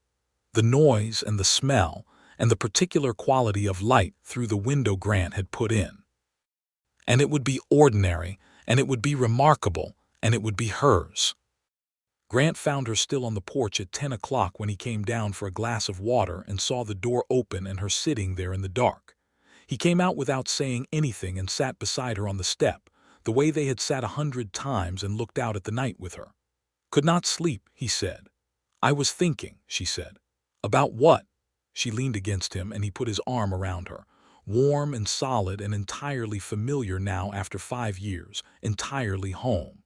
the noise and the smell and the particular quality of light through the window Grant had put in. And it would be ordinary, and it would be remarkable, and it would be hers. Grant found her still on the porch at 10 o'clock when he came down for a glass of water and saw the door open and her sitting there in the dark. He came out without saying anything and sat beside her on the step, the way they had sat 100 times, and looked out at the night with her. "Could not sleep," he said. "I was thinking," she said. "About what?" She leaned against him and he put his arm around her, warm and solid and entirely familiar now after 5 years, entirely home.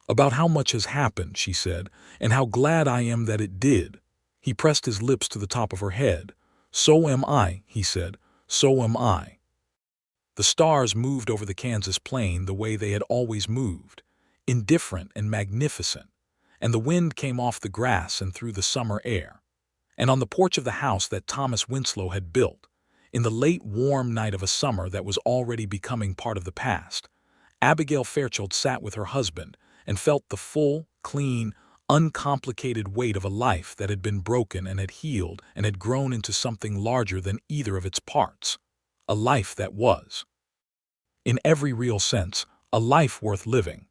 "About how much has happened," she said, "and how glad I am that it did." He pressed his lips to the top of her head. "So am I," he said. "So am I." The stars moved over the Kansas plain the way they had always moved, indifferent and magnificent, and the wind came off the grass and through the summer air. And on the porch of the house that Thomas Winslow had built, in the late warm night of a summer that was already becoming part of the past, Abigail Fairchild sat with her husband and felt the full, clean, uncomplicated weight of a life that had been broken and had healed and had grown into something larger than either of its parts. A life that was, in every real sense, a life worth living.